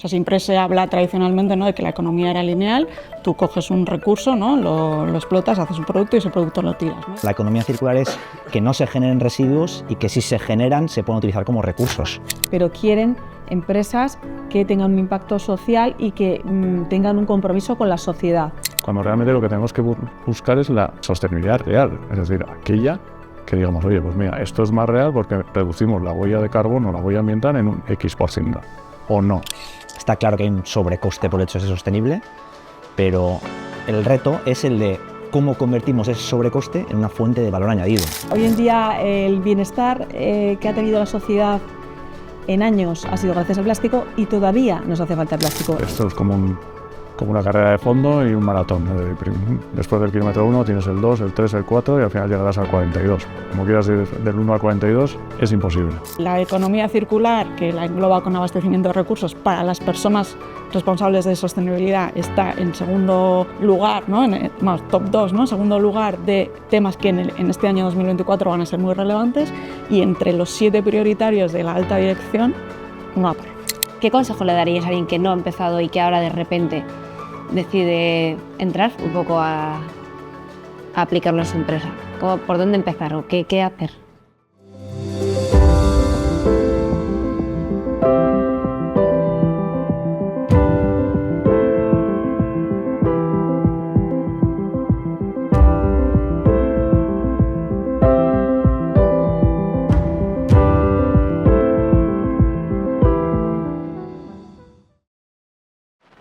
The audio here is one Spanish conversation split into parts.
sea, siempre se habla tradicionalmente, ¿no?, de que la economía era lineal, tú coges un recurso, ¿no?, lo explotas, haces un producto y ese producto lo tiras, ¿no? La economía circular es que no se generen residuos y que si se generan se pueden utilizar como recursos. Pero quieren empresas que tengan un impacto social y que tengan un compromiso con la sociedad. Cuando realmente lo que tenemos que buscar es la sostenibilidad real, es decir, aquella que digamos, oye, pues mira, esto es más real porque reducimos la huella de carbono, la huella ambiental en un X%, o no. Está claro que hay un sobrecoste por el hecho de ser sostenible, pero el reto es el de cómo convertimos ese sobrecoste en una fuente de valor añadido. Hoy en día el bienestar que ha tenido la sociedad en años ha sido gracias al plástico y todavía nos hace falta el plástico. Esto es como una carrera de fondo y un maratón. Después del kilómetro 1 tienes el 2, el 3, el 4 y al final llegarás al 42. Como quieras ir del 1 al 42 es imposible. La economía circular, que la engloba con abastecimiento de recursos para las personas responsables de sostenibilidad, está en segundo lugar, ¿no?, top 2, ¿no?, segundo lugar de temas que en este año 2024 van a ser muy relevantes, y entre los 7 prioritarios de la alta dirección no aparece. ¿Qué consejo le daríais a alguien que no ha empezado y que ahora de repente decide entrar un poco a aplicarlo en su empresa? ¿Por dónde empezar o qué hacer?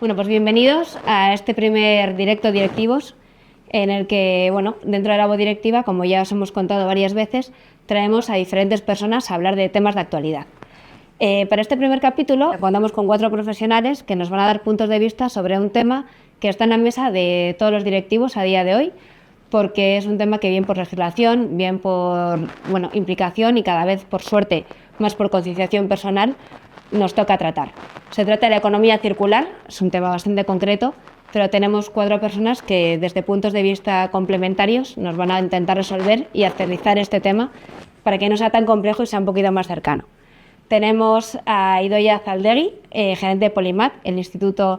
Bueno, pues bienvenidos a este primer directo directivos en el que, bueno, dentro de la voz directiva, como ya os hemos contado varias veces, traemos a diferentes personas a hablar de temas de actualidad. Para este primer capítulo contamos con 4 profesionales que nos van a dar puntos de vista sobre un tema que está en la mesa de todos los directivos a día de hoy, porque es un tema que bien por legislación, bien por implicación y cada vez, por suerte, más por concienciación personal, nos toca tratar. Se trata de la economía circular, es un tema bastante concreto, pero tenemos 4 personas que desde puntos de vista complementarios nos van a intentar resolver y aterrizar este tema para que no sea tan complejo y sea un poquito más cercano. Tenemos a Idoia Zaldegui, gerente de Polimat, el Instituto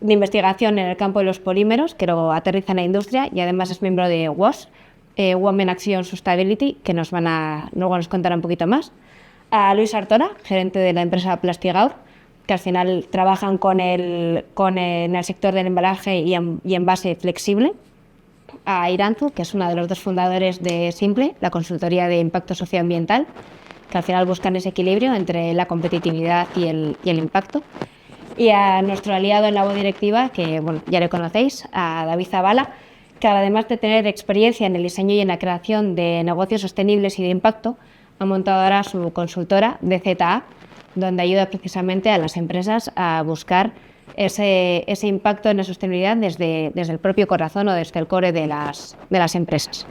de Investigación en el campo de los polímeros, que lo aterriza en la industria y además es miembro de WAS, Women Action Sustainability, que luego nos contará un poquito más. A Luis Artora, gerente de la empresa Plastigaur, que al final trabajan en el sector del embalaje y envase flexible. A Iranzu, que es uno de los 2 fundadores de Simple, la consultoría de impacto socioambiental, que al final buscan ese equilibrio entre la competitividad y el impacto. Y a nuestro aliado en la voz directiva, que ya le conocéis, a David Zavala, que además de tener experiencia en el diseño y en la creación de negocios sostenibles y de impacto, ha montado ahora su consultora DZA, donde ayuda precisamente a las empresas a buscar ese impacto en la sostenibilidad desde el propio corazón o desde el core de las empresas.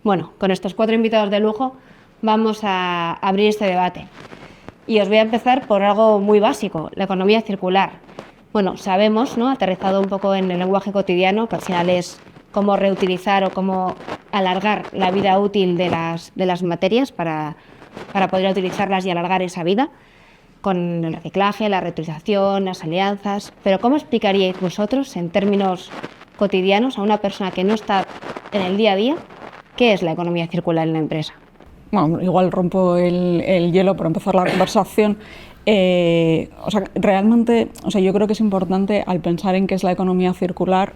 Bueno, con estos 4 invitados de lujo vamos a abrir este debate. Y os voy a empezar por algo muy básico, la economía circular. Bueno, sabemos, ¿no?, aterrizado un poco en el lenguaje cotidiano, que al final es cómo reutilizar o cómo alargar la vida útil de las materias para poder utilizarlas y alargar esa vida, con el reciclaje, la reutilización, las alianzas. Pero ¿cómo explicaríais vosotros, en términos cotidianos, a una persona que no está en el día a día, qué es la economía circular en la empresa? Bueno, igual rompo el hielo para empezar la conversación. Realmente, yo creo que es importante, al pensar en qué es la economía circular,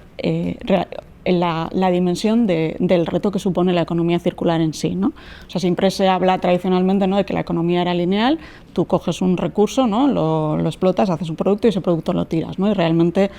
la dimensión del reto que supone la economía circular en sí, ¿no? Siempre se habla tradicionalmente, ¿no?, de que la economía era lineal, tú coges un recurso, ¿no?, lo explotas, haces un producto y ese producto lo tiras, ¿no? Y realmente,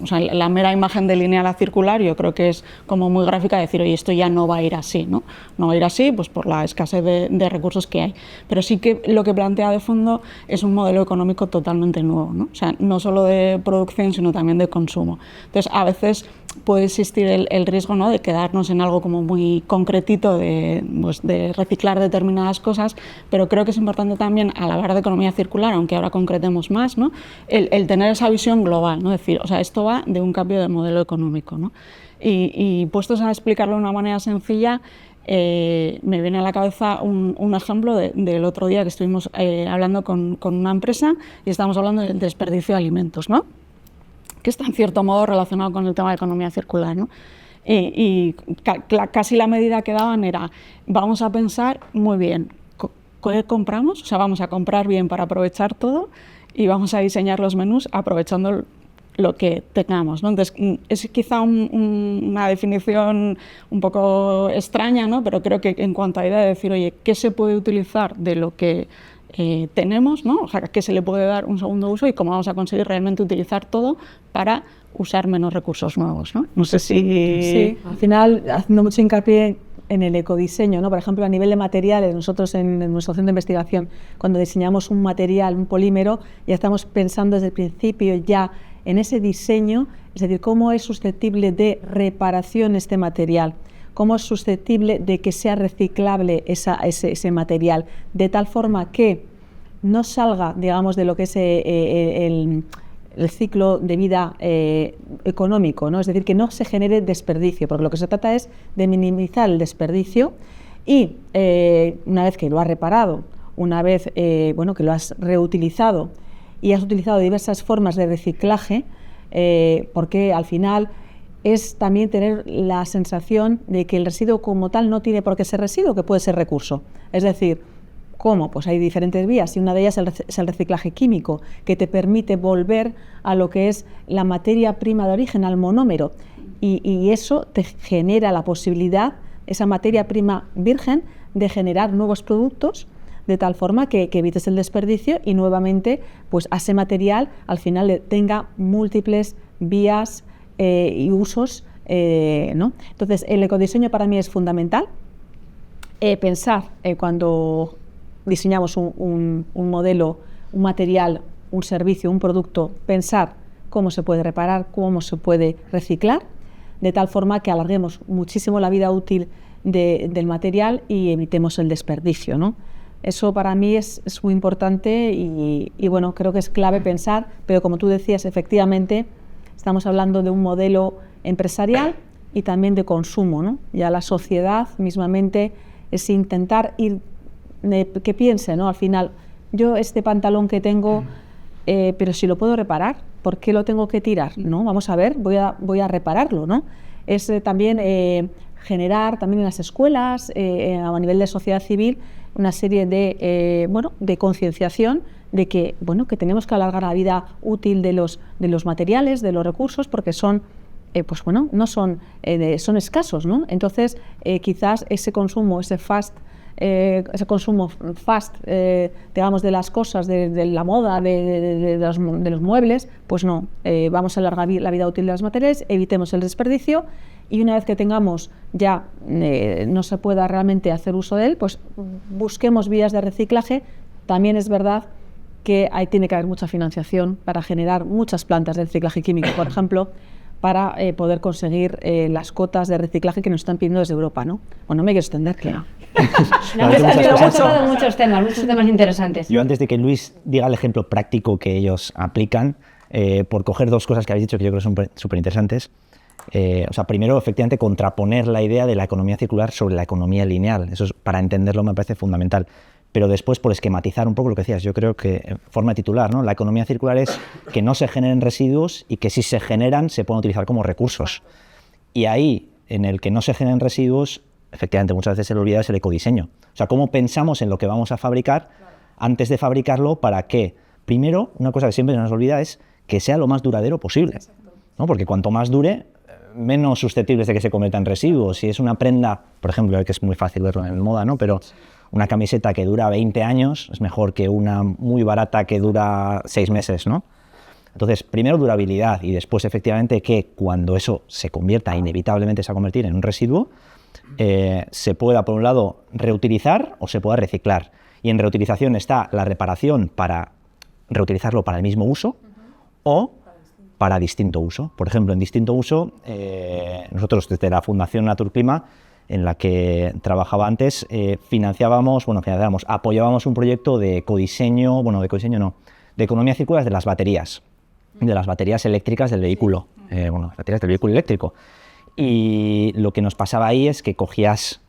la mera imagen de lineal a circular yo creo que es como muy gráfica de decir, oye, esto ya no va a ir así, ¿no? No va a ir así pues por la escasez de recursos que hay. Pero sí que lo que plantea de fondo es un modelo económico totalmente nuevo, ¿no? No solo de producción, sino también de consumo. Entonces, a veces puede existir el riesgo, ¿no?, de quedarnos en algo como muy concretito de reciclar determinadas cosas, pero creo que es importante también, al hablar de economía circular, aunque ahora concretemos más, ¿no?, el tener esa visión global, ¿no? Decir, esto va de un cambio de modelo económico, ¿no? Y puestos a explicarlo de una manera sencilla, me viene a la cabeza un ejemplo del otro día que estuvimos hablando con una empresa y estábamos hablando del desperdicio de alimentos, ¿no? Que está en cierto modo relacionado con el tema de economía circular, ¿no? Y casi la medida que daban era, vamos a pensar muy bien, ¿qué compramos? O sea, vamos a comprar bien para aprovechar todo y vamos a diseñar los menús aprovechando lo que tengamos, ¿no? Entonces, es quizá una definición un poco extraña, ¿no? Pero creo que en cuanto a idea de decir, oye, ¿qué se puede utilizar de lo que tenemos, ¿no? O sea, ¿qué se le puede dar un segundo uso y cómo vamos a conseguir realmente utilizar todo para usar menos recursos nuevos, ¿no? No sé si... Sí, al final, haciendo mucho hincapié en el ecodiseño, ¿no? Por ejemplo, a nivel de materiales, nosotros en nuestro centro de investigación, cuando diseñamos un material, un polímero, ya estamos pensando desde el principio ya en ese diseño, es decir, cómo es susceptible de reparación este material, cómo es susceptible de que sea reciclable ese material, de tal forma que no salga, digamos, de lo que es el ciclo de vida económico, ¿no? Es decir, que no se genere desperdicio, porque lo que se trata es de minimizar el desperdicio y una vez que lo has reparado, una vez que lo has reutilizado y has utilizado diversas formas de reciclaje, porque al final es también tener la sensación de que el residuo como tal no tiene por qué ser residuo, que puede ser recurso. Es decir, ¿cómo? Pues hay diferentes vías y una de ellas es el reciclaje químico, que te permite volver a lo que es la materia prima de origen, al monómero, y eso te genera la posibilidad, esa materia prima virgen, de generar nuevos productos de tal forma que evites el desperdicio y nuevamente pues a ese material al final tenga múltiples vías y usos, ¿no? Entonces el ecodiseño para mí es fundamental. Pensar cuando diseñamos un modelo, un material, un servicio, un producto, pensar cómo se puede reparar, cómo se puede reciclar, de tal forma que alarguemos muchísimo la vida útil del material y evitemos el desperdicio, ¿no? Eso para mí es muy importante y bueno, creo que es clave pensar, pero como tú decías, efectivamente estamos hablando de un modelo empresarial y también de consumo, ¿no? Ya la sociedad mismamente es intentar ir, que piense, ¿no? Al final, yo este pantalón que tengo, pero si lo puedo reparar, ¿por qué lo tengo que tirar? ¿No? Vamos a ver, voy a repararlo, ¿no? Es también generar también en las escuelas, a nivel de sociedad civil, una serie de concienciación de que, que tenemos que alargar la vida útil de los materiales, de los recursos, porque son, no son, son escasos, ¿no? Entonces, quizás ese consumo, ese consumo fast, digamos, de las cosas, de la moda, de los muebles, pues no, vamos a alargar la vida útil de los materiales, evitemos el desperdicio y una vez que tengamos ya no se pueda realmente hacer uso de él, pues busquemos vías de reciclaje. También es verdad que tiene que haber mucha financiación para generar muchas plantas de reciclaje químico, por ejemplo, para poder conseguir las cotas de reciclaje que nos están pidiendo desde Europa, ¿no? Bueno, me quiero extender, claro. Hemos tocado muchos temas interesantes. Yo antes de que Luis diga el ejemplo práctico que ellos aplican, por coger dos cosas que habéis dicho que yo creo que son súper interesantes. Primero, efectivamente, contraponer la idea de la economía circular sobre la economía lineal. Eso para entenderlo me parece fundamental. Pero después, por esquematizar un poco lo que decías, yo creo que en forma titular, ¿no? La economía circular es que no se generen residuos y que si se generan se pueden utilizar como recursos. Y ahí, en el que no se generen residuos, efectivamente muchas veces se le olvida es el ecodiseño. O sea, cómo pensamos en lo que vamos a fabricar antes de fabricarlo para que, primero, una cosa que siempre nos olvida es que sea lo más duradero posible, ¿no? Porque cuanto más dure, menos susceptibles de que se convierta en residuos. Si es una prenda, por ejemplo, que es muy fácil verlo en moda, ¿no? Pero una camiseta que dura 20 años es mejor que una muy barata que dura 6 meses, ¿no? Entonces, primero durabilidad y después, efectivamente, que cuando eso se convierta, inevitablemente se va a convertir en un residuo, se pueda, por un lado, reutilizar o se pueda reciclar. Y en reutilización está la reparación para reutilizarlo para el mismo uso o para distinto uso. Por ejemplo, en distinto uso, nosotros desde la Fundación Naturclima, en la que trabajaba antes, apoyábamos un proyecto de ecodiseño, de economía circular de las baterías eléctricas del vehículo, las baterías del vehículo eléctrico. Y lo que nos pasaba ahí es que cogías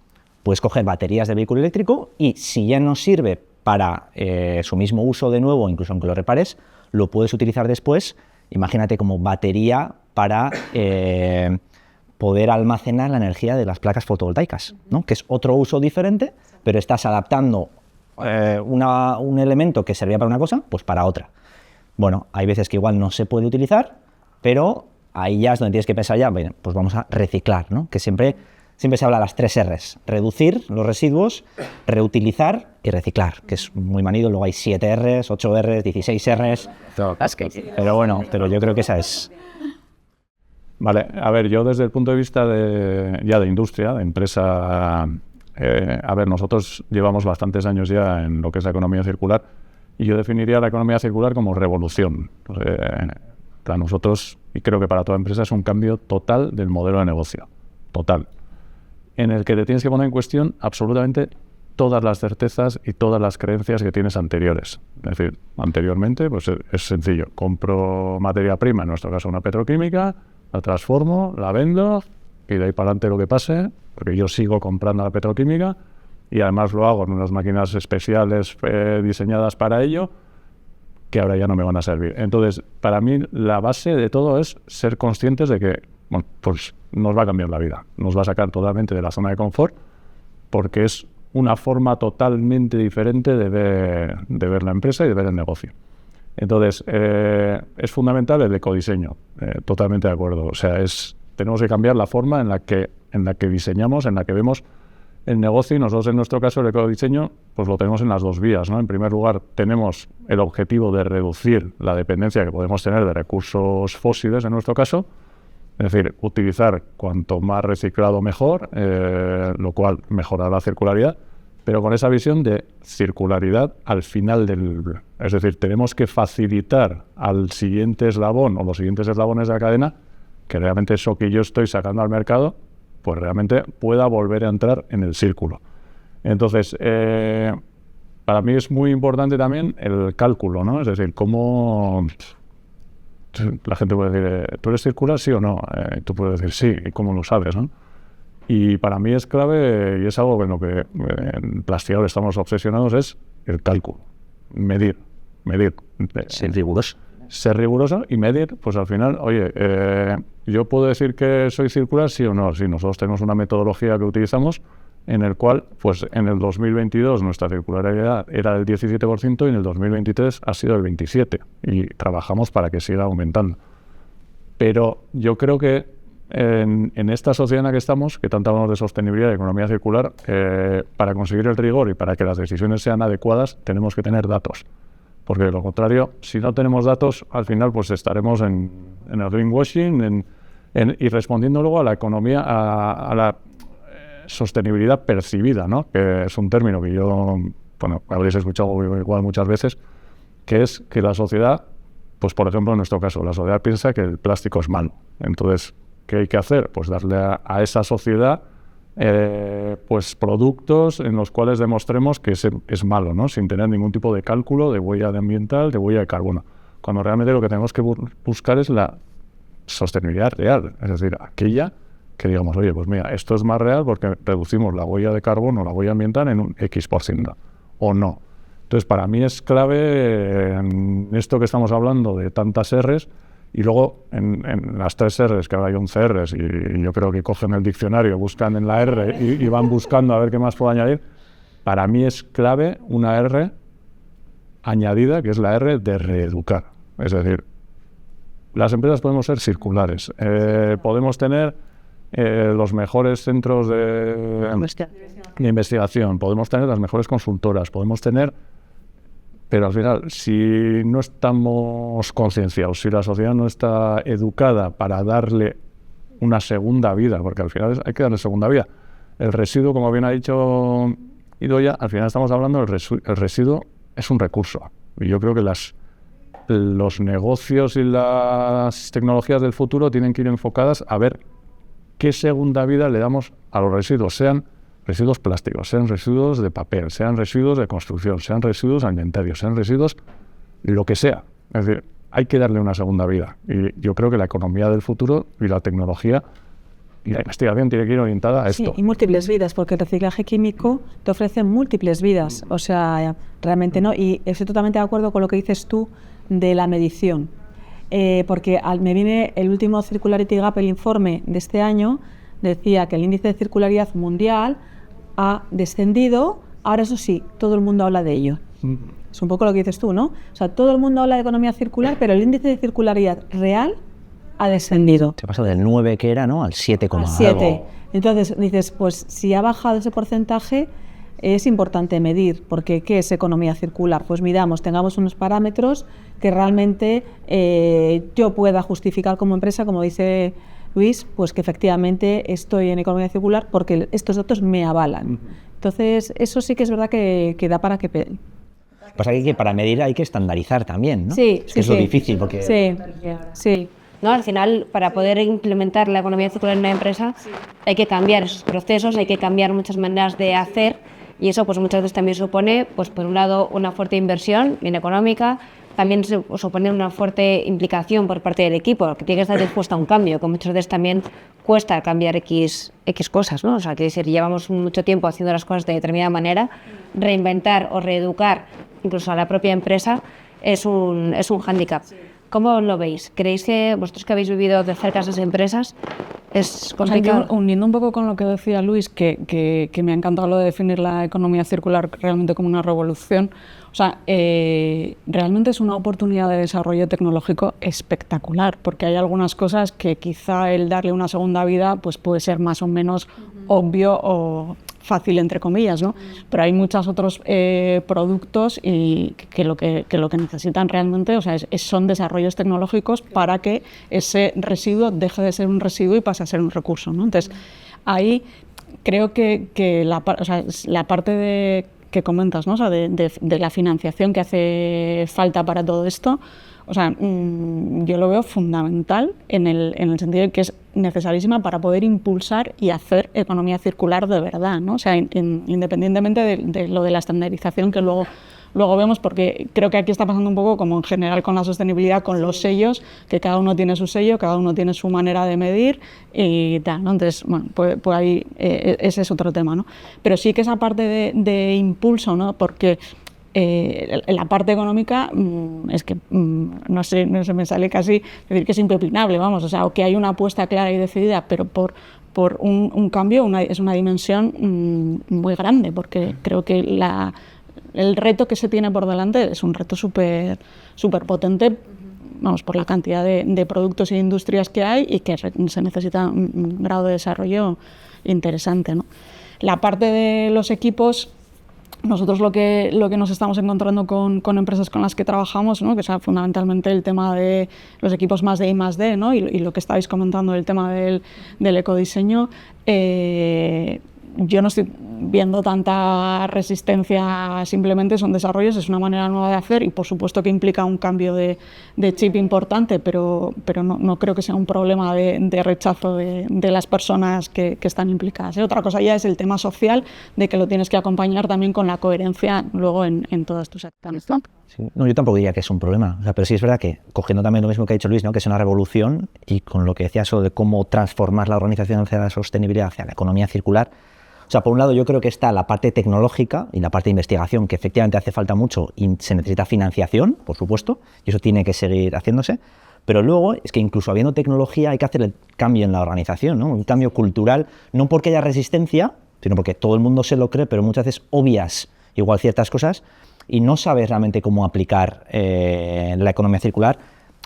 puedes coger baterías de vehículo eléctrico y si ya no sirve para su mismo uso de nuevo, incluso aunque lo repares, lo puedes utilizar después, imagínate como batería para poder almacenar la energía de las placas fotovoltaicas, ¿no? Que es otro uso diferente, pero estás adaptando un elemento que servía para una cosa, pues para otra. Bueno, hay veces que igual no se puede utilizar, pero ahí ya es donde tienes que pensar ya, bueno, pues vamos a reciclar, ¿no? Que siempre se habla de las 3 Rs, reducir los residuos, reutilizar y reciclar, que es muy manido, luego hay 7 Rs, 8 Rs, 16 Rs, pero bueno, pero yo creo que esa es... Vale, a ver, yo desde el punto de vista de industria, de empresa, a ver, nosotros llevamos bastantes años ya en lo que es la economía circular y yo definiría la economía circular como revolución. Para nosotros, y creo que para toda empresa, es un cambio total del modelo de negocio, total, en el que te tienes que poner en cuestión absolutamente todas las certezas y todas las creencias que tienes anteriores. Es decir, anteriormente pues es sencillo, compro materia prima, en nuestro caso una petroquímica, la transformo, la vendo y de ahí para adelante lo que pase, porque yo sigo comprando la petroquímica y además lo hago en unas máquinas especiales diseñadas para ello, que ahora ya no me van a servir. Entonces, para mí la base de todo es ser conscientes de que, bueno, pues nos va a cambiar la vida, nos va a sacar totalmente de la zona de confort, porque es una forma totalmente diferente de ver la empresa y de ver el negocio. Entonces, es fundamental el ecodiseño, totalmente de acuerdo. O sea, tenemos que cambiar la forma en la que diseñamos, en la que vemos el negocio, y nosotros en nuestro caso el ecodiseño pues lo tenemos en las 2 vías, ¿no? En primer lugar, tenemos el objetivo de reducir la dependencia que podemos tener de recursos fósiles en nuestro caso, es decir, utilizar cuanto más reciclado mejor, lo cual mejora la circularidad, pero con esa visión de circularidad al final es decir, tenemos que facilitar al siguiente eslabón o los siguientes eslabones de la cadena que realmente eso que yo estoy sacando al mercado pues realmente pueda volver a entrar en el círculo. Entonces, para mí es muy importante también el cálculo, ¿no? Es decir, cómo la gente puede decir, ¿tú eres circular, sí o no? Tú puedes decir sí, ¿y cómo lo sabes, no? Y para mí es clave, y es algo en lo que en Plastiaor estamos obsesionados, es el cálculo, medir. Ser riguroso. Ser riguroso y medir, pues al final, oye, yo puedo decir que soy circular, sí o no. Sí, nosotros tenemos una metodología que utilizamos en el cual, pues en el 2022 nuestra circularidad era del 17% y en el 2023 ha sido del 27% y trabajamos para que siga aumentando. Pero yo creo que en esta sociedad en la que estamos, que tanto hablamos de sostenibilidad y economía circular, para conseguir el rigor y para que las decisiones sean adecuadas, tenemos que tener datos. Porque de lo contrario, si no tenemos datos, al final pues estaremos en el greenwashing y respondiendo luego a la economía, a la sostenibilidad percibida, ¿no? Que es un término que yo, bueno, habréis escuchado igual muchas veces, que es que la sociedad, pues por ejemplo en nuestro caso, la sociedad piensa que el plástico es malo. Entonces, ¿qué hay que hacer? Pues darle a esa sociedad pues productos en los cuales demostremos que es malo, ¿no? Sin tener ningún tipo de cálculo de huella ambiental, de huella de carbono. Cuando realmente lo que tenemos que buscar es la sostenibilidad real, es decir, aquella que digamos, oye, pues mira, esto es más real porque reducimos la huella de carbono, la huella ambiental en un X%, o no. Entonces, para mí es clave en esto que estamos hablando de tantas Rs. Y luego, en las 3 Rs, que ahora hay 11 Rs, y yo creo que cogen el diccionario, buscan en la R y van buscando a ver qué más puedo añadir, para mí es clave una R añadida, que es la R de reeducar. Es decir, las empresas podemos ser circulares, podemos tener los mejores centros de investigación, podemos tener las mejores consultoras, podemos tener... Pero al final, si no estamos concienciados, si la sociedad no está educada para darle una segunda vida, porque al final hay que darle segunda vida. El residuo, como bien ha dicho Idoia, al final estamos hablando del el residuo es un recurso. Y yo creo que los negocios y las tecnologías del futuro tienen que ir enfocadas a ver qué segunda vida le damos a los residuos, sean residuos plásticos, sean residuos de papel, sean residuos de construcción, sean residuos alimentarios, sean residuos lo que sea. Es decir, hay que darle una segunda vida. Y yo creo que la economía del futuro y la tecnología Y la investigación tiene que ir orientada a Sí, esto. y múltiples vidas, porque el reciclaje químico te ofrece múltiples vidas, o sea, realmente no. Y estoy totalmente de acuerdo con lo que dices tú de la medición, porque me viene el último Circularity Gap, el informe de este año, decía que el índice de circularidad mundial ha descendido, ahora eso sí, todo el mundo habla de ello. Es un poco lo que dices tú, ¿no? O sea, todo el mundo habla de economía circular, pero el índice de circularidad real ha descendido. Se pasó del 9 que era, ¿no?, al 7, Al 7. Entonces dices, pues si ha bajado ese porcentaje, es importante medir, porque ¿qué es economía circular? Pues midamos, tengamos unos parámetros que realmente yo pueda justificar como empresa, como dice Luis, pues que efectivamente estoy en economía circular porque estos datos me avalan. Entonces, eso sí que es verdad que da para que... Pasa que para medir hay que estandarizar también, ¿no? Sí, Es lo difícil, porque... Sí. ¿No? Al final, para poder implementar la economía circular en una empresa, hay que cambiar esos procesos, hay que cambiar muchas maneras de hacer, y eso pues muchas veces también supone, pues por un lado, una fuerte inversión bien económica, también supone una fuerte implicación por parte del equipo, que tiene que estar dispuesto a un cambio, que muchas veces también cuesta cambiar X cosas, ¿no? O sea, que decir, llevamos mucho tiempo haciendo las cosas de determinada manera, reinventar o reeducar incluso a la propia empresa es un hándicap. ¿Cómo lo veis? ¿Creéis que vosotros que habéis vivido de cerca esas empresas es complicado? O sea, uniendo un poco con lo que decía Luis, que me ha encantado lo de definir la economía circular realmente como una revolución, o sea, realmente es una oportunidad de desarrollo tecnológico espectacular, porque hay algunas cosas que quizá el darle una segunda vida pues puede ser más o menos obvio o fácil, entre comillas, ¿no? Pero hay muchos otros productos y que lo que necesitan realmente, o sea, son desarrollos tecnológicos para que ese residuo deje de ser un residuo y pase a ser un recurso, ¿no? Entonces, ahí creo que la parte que comentas, ¿no? O sea, de la financiación que hace falta para todo esto, o sea, yo lo veo fundamental en el sentido de que es necesarísima para poder impulsar y hacer economía circular de verdad, ¿no? O sea, independientemente de lo de la estandarización que luego vemos, porque creo que aquí está pasando un poco como en general con la sostenibilidad, con los sellos, que cada uno tiene su sello, cada uno tiene su manera de medir y tal, ¿no? Entonces, bueno, pues ahí ese es otro tema, ¿no? Pero sí que esa parte de impulso, ¿no? Porque la parte económica es que no sé, me sale casi decir que es impepinable, vamos, o sea, o que hay una apuesta clara y decidida, pero por un cambio es una dimensión muy grande, porque creo que el reto que se tiene por delante es un reto súper potente, vamos, por la cantidad de productos e industrias que hay y que se necesita un grado de desarrollo interesante, ¿no? La parte de los equipos, nosotros lo que nos estamos encontrando con empresas con las que trabajamos, ¿no? Que es fundamentalmente el tema de los equipos más de I+D, ¿no? y lo que estáis comentando, el tema del ecodiseño, yo no estoy viendo tanta resistencia, simplemente son desarrollos, es una manera nueva de hacer y por supuesto que implica un cambio de chip importante, pero no creo que sea un problema de rechazo de las personas que están implicadas, ¿eh? Otra cosa ya es el tema social, de que lo tienes que acompañar también con la coherencia luego en todas tus acciones. Sí, no, yo tampoco diría que es un problema, o sea, pero sí es verdad que, cogiendo también lo mismo que ha dicho Luis, ¿no? Que es una revolución, y con lo que decía eso de cómo transformar la organización hacia la sostenibilidad, hacia la economía circular. O sea, por un lado yo creo que está la parte tecnológica y la parte de investigación, que efectivamente hace falta mucho y se necesita financiación, por supuesto, y eso tiene que seguir haciéndose, pero luego es que incluso habiendo tecnología hay que hacer el cambio en la organización, ¿no? Un cambio cultural, no porque haya resistencia, sino porque todo el mundo se lo cree, pero muchas veces obvias igual ciertas cosas y no sabes realmente cómo aplicar la economía circular,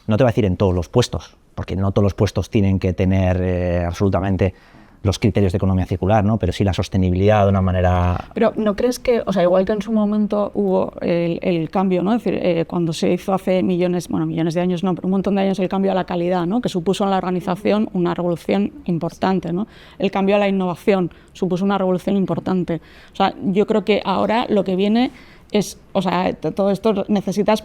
no te voy a decir en todos los puestos, porque no todos los puestos tienen que tener absolutamente los criterios de economía circular, ¿no? Pero sí la sostenibilidad de una manera... Pero ¿no crees que, o sea, igual que en su momento hubo el cambio, ¿no? Es decir, cuando se hizo hace millones de años no, pero un montón de años el cambio a la calidad, ¿no? Que supuso en la organización una revolución importante, ¿no? El cambio a la innovación supuso una revolución importante. O sea, yo creo que ahora lo que viene es, o sea, todo esto necesitas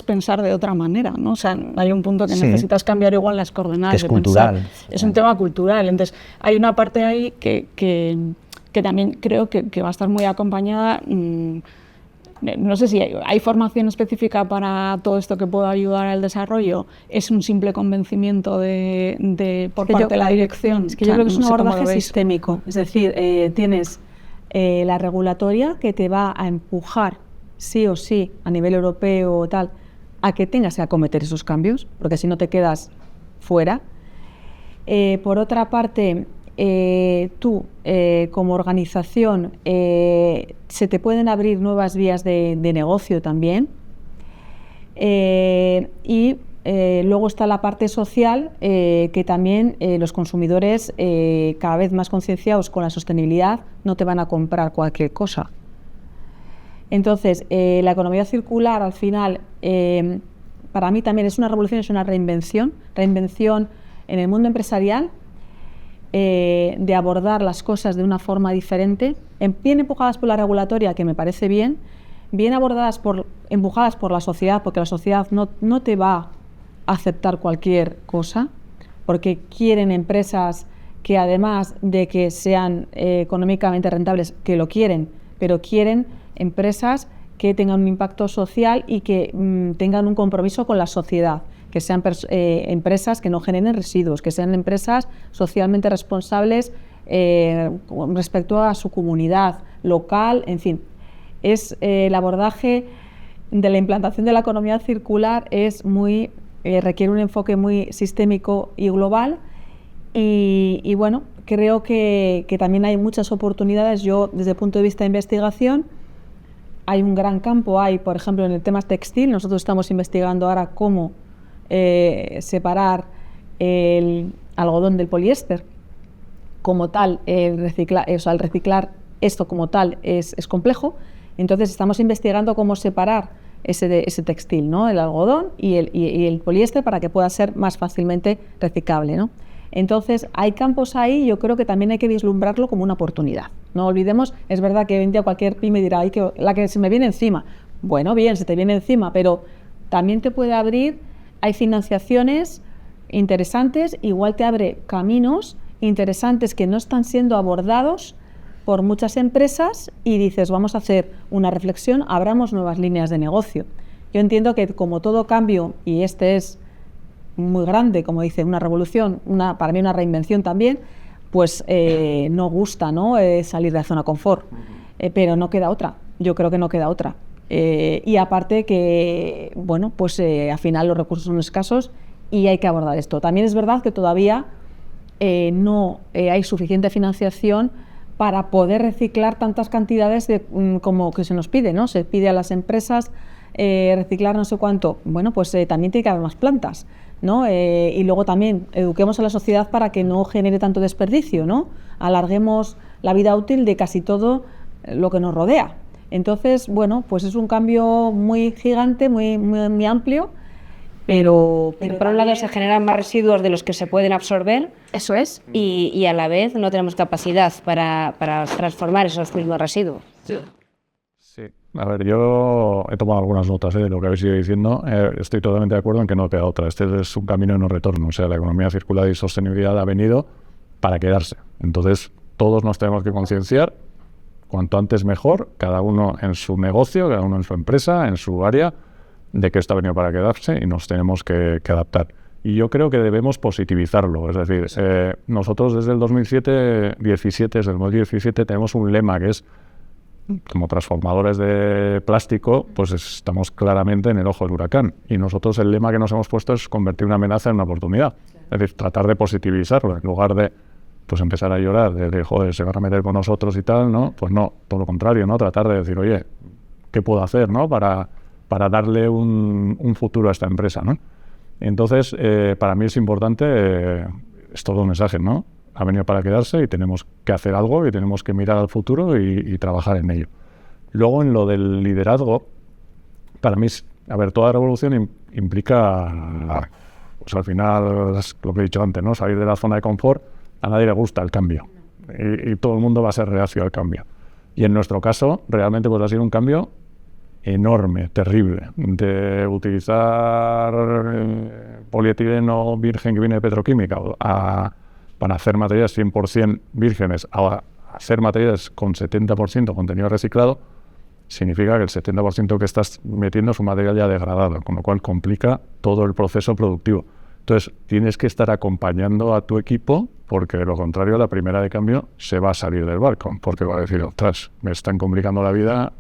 pensar de otra manera, ¿no? O sea, hay un punto que necesitas cambiar igual las coordenadas. Es cultural. Pensar. Es un tema cultural. Entonces, hay una parte ahí que también creo que va a estar muy acompañada no sé si hay formación específica para todo esto que pueda ayudar al desarrollo. Es un simple convencimiento por parte de la dirección. Es que yo creo que es un abordaje sistémico. Es decir, tienes la regulatoria que te va a empujar sí o sí a nivel europeo o tal a que tengas que acometer esos cambios, porque si no te quedas fuera. Por otra parte, tú como organización se te pueden abrir nuevas vías de negocio también, y luego está la parte social, que también los consumidores cada vez más concienciados con la sostenibilidad no te van a comprar cualquier cosa. Entonces, la economía circular al final para mí también es una revolución, es una reinvención en el mundo empresarial, de abordar las cosas de una forma diferente, bien empujadas por la regulatoria, que me parece bien empujadas por la sociedad, porque la sociedad no te va a aceptar cualquier cosa, porque quieren empresas que además de que sean económicamente rentables, que lo quieren, pero quieren empresas que tengan un impacto social y que tengan un compromiso con la sociedad, que sean empresas que no generen residuos, que sean empresas socialmente responsables respecto a su comunidad local, en fin. El abordaje de la implantación de la economía circular requiere un enfoque muy sistémico y global, y bueno, creo que también hay muchas oportunidades. Yo, desde el punto de vista de investigación, hay un gran campo, por ejemplo, en el tema textil. Nosotros estamos investigando ahora cómo separar el algodón del poliéster. Como tal, el reciclar esto como tal es complejo. Entonces estamos investigando cómo separar ese textil, ¿no? El algodón y el poliéster, para que pueda ser más fácilmente reciclable, ¿no? Entonces hay campos ahí, yo creo que también hay que vislumbrarlo como una oportunidad. No olvidemos, es verdad que hoy en día cualquier pyme dirá, la que se me viene encima. Bueno, bien, se te viene encima, pero también te puede abrir, hay financiaciones interesantes, igual te abre caminos interesantes que no están siendo abordados por muchas empresas, y dices, vamos a hacer una reflexión, abramos nuevas líneas de negocio. Yo entiendo que, como todo cambio, y este es muy grande, como dice, una revolución, para mí una reinvención también, pues no gusta, ¿no? Salir de la zona confort, pero no queda otra, yo creo que no queda otra. Y aparte que, bueno, pues al final los recursos son escasos y hay que abordar esto. También es verdad que todavía no hay suficiente financiación para poder reciclar tantas cantidades como que se nos pide, ¿no? Se pide a las empresas reciclar no sé cuánto. Bueno, pues también tiene que haber más plantas, ¿no? Y luego también eduquemos a la sociedad para que no genere tanto desperdicio, ¿no? Alarguemos la vida útil de casi todo lo que nos rodea. Entonces, bueno, pues es un cambio muy gigante, muy amplio, pero por un lado se generan más residuos de los que se pueden absorber. Eso es. Y a la vez no tenemos capacidad para transformar esos mismos residuos. Sí. A ver, yo he tomado algunas notas de lo que habéis ido diciendo. Estoy totalmente de acuerdo en que no queda otra. Este es un camino de no retorno. O sea, la economía circular y sostenibilidad ha venido para quedarse. Entonces, todos nos tenemos que concienciar, cuanto antes mejor, cada uno en su negocio, cada uno en su empresa, en su área, de que esto ha venido para quedarse y nos tenemos que adaptar. Y yo creo que debemos positivizarlo. Es decir, nosotros desde el 2017 tenemos un lema que es, como transformadores de plástico, pues estamos claramente en el ojo del huracán. Y nosotros el lema que nos hemos puesto es convertir una amenaza en una oportunidad. Es decir, tratar de positivizarlo, en lugar de pues empezar a llorar, de joder, se van a meter con nosotros y tal, ¿no? Pues no, todo lo contrario, ¿no? Tratar de decir, oye, ¿qué puedo hacer, ¿no? Para darle un futuro a esta empresa, ¿no? Entonces, para mí es importante, es todo un mensaje, ¿no? Ha venido para quedarse y tenemos que hacer algo y tenemos que mirar al futuro y trabajar en ello. Luego, en lo del liderazgo, para mí, a ver, toda revolución implica, pues al final, es lo que he dicho antes, ¿no? Salir de la zona de confort. A nadie le gusta el cambio y todo el mundo va a ser reacio al cambio. Y en nuestro caso, realmente pues ha sido un cambio enorme, terrible, de utilizar polietileno virgen que viene de petroquímica para hacer materiales 100% vírgenes a hacer materiales con 70% contenido reciclado. significa que el 70% que estás metiendo es un material ya degradado, con lo cual complica todo el proceso productivo. Entonces, tienes que estar acompañando a tu equipo, porque de lo contrario, la primera de cambio se va a salir del barco, porque va a decir, ostras, me están complicando la vida,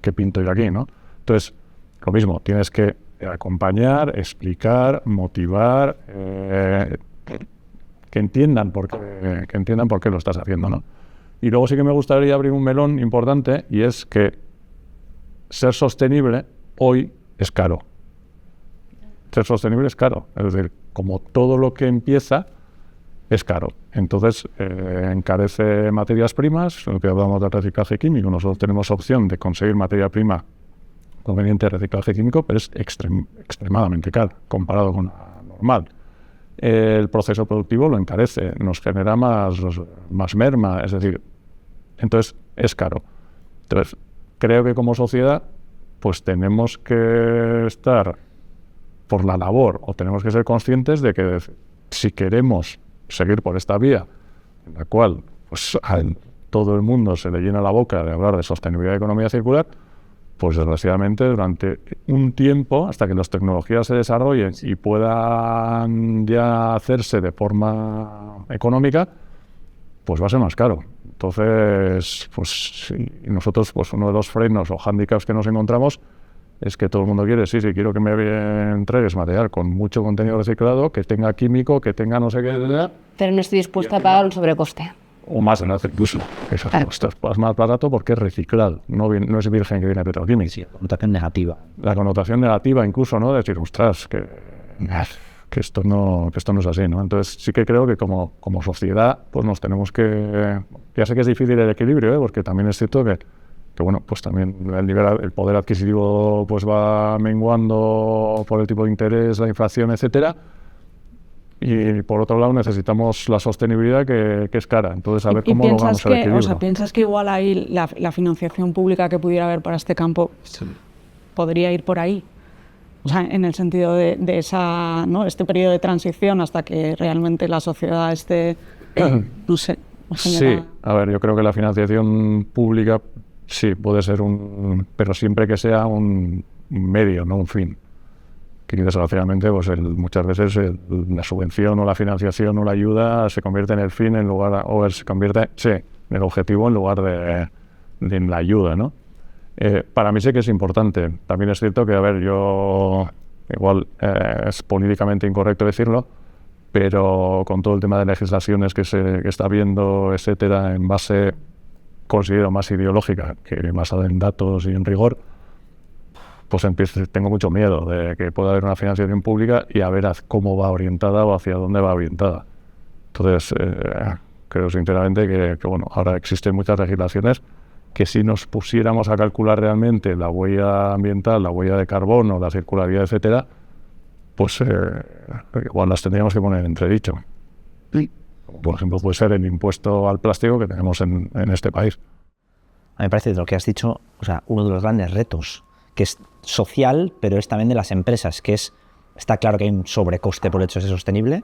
¿qué pinto yo aquí, ¿no? Entonces, lo mismo, tienes que acompañar, explicar, motivar, que entiendan por qué lo estás haciendo, ¿no? Y luego sí que me gustaría abrir un melón importante, y es que ser sostenible hoy es caro. Ser sostenible es caro, es decir, como todo lo que empieza es caro. Entonces, encarece materias primas, lo que hablamos del reciclaje químico. Nosotros tenemos opción de conseguir materia prima conveniente de reciclaje químico, pero es extremadamente caro comparado con la normal. El proceso productivo lo encarece, nos genera más merma, es decir, entonces es caro. Entonces, creo que como sociedad, pues tenemos que estar por la labor, o tenemos que ser conscientes de que si queremos seguir por esta vía, en la cual pues, a todo el mundo se le llena la boca de hablar de sostenibilidad y economía circular, pues desgraciadamente durante un tiempo, hasta que las tecnologías se desarrollen y puedan ya hacerse de forma económica, pues va a ser más caro. Entonces, pues nosotros, pues uno de los frenos o hándicaps que nos encontramos es que todo el mundo quiere, sí, quiero que me entregues material con mucho contenido reciclado, que tenga químico, que tenga no sé qué, pero no estoy dispuesta a pagar un sobrecoste. O más en hacer uso. Exacto. Esto es más barato porque es reciclado, no es virgen que viene de petroquímica. Sí, connotación negativa. La connotación negativa incluso, ¿no? Decir, ostras, que esto no es así, ¿no? Entonces sí que creo que como sociedad pues nos tenemos que... Ya sé que es difícil el equilibrio, porque también es cierto que bueno, pues también el poder adquisitivo pues va menguando por el tipo de interés, la inflación, etcétera. Y por otro lado necesitamos la sostenibilidad que es cara. Entonces a ver cómo logramos el equilibrio. O sea, ¿piensas que igual ahí la financiación pública que pudiera haber para este campo podría ir por ahí? O sea, en el sentido de esa, ¿no? Este periodo de transición hasta que realmente la sociedad esté, no sé. Sí, a ver, yo creo que la financiación pública sí puede ser pero siempre que sea un medio, no un fin. Que desgraciadamente pues muchas veces la subvención o la financiación o la ayuda se convierte en el fin en lugar se convierte en el objetivo en lugar de en la ayuda, ¿no? Para mí sí que es importante. También es cierto que, a ver, yo igual es políticamente incorrecto decirlo, pero con todo el tema de legislaciones que está habiendo, etcétera, en base, considero, más ideológica que basada en datos y en rigor, pues tengo mucho miedo de que pueda haber una financiación pública y a ver cómo va orientada o hacia dónde va orientada. Entonces, creo sinceramente que bueno, ahora existen muchas legislaciones que si nos pusiéramos a calcular realmente la huella ambiental, la huella de carbono, la circularidad, etcétera, pues igual las tendríamos que poner en entredicho. Sí. Como por ejemplo puede ser el impuesto al plástico que tenemos en este país. A mí me parece de lo que has dicho, o sea, uno de los grandes retos, que es social, pero es también de las empresas, que está claro que hay un sobrecoste por el hecho de ser sostenible,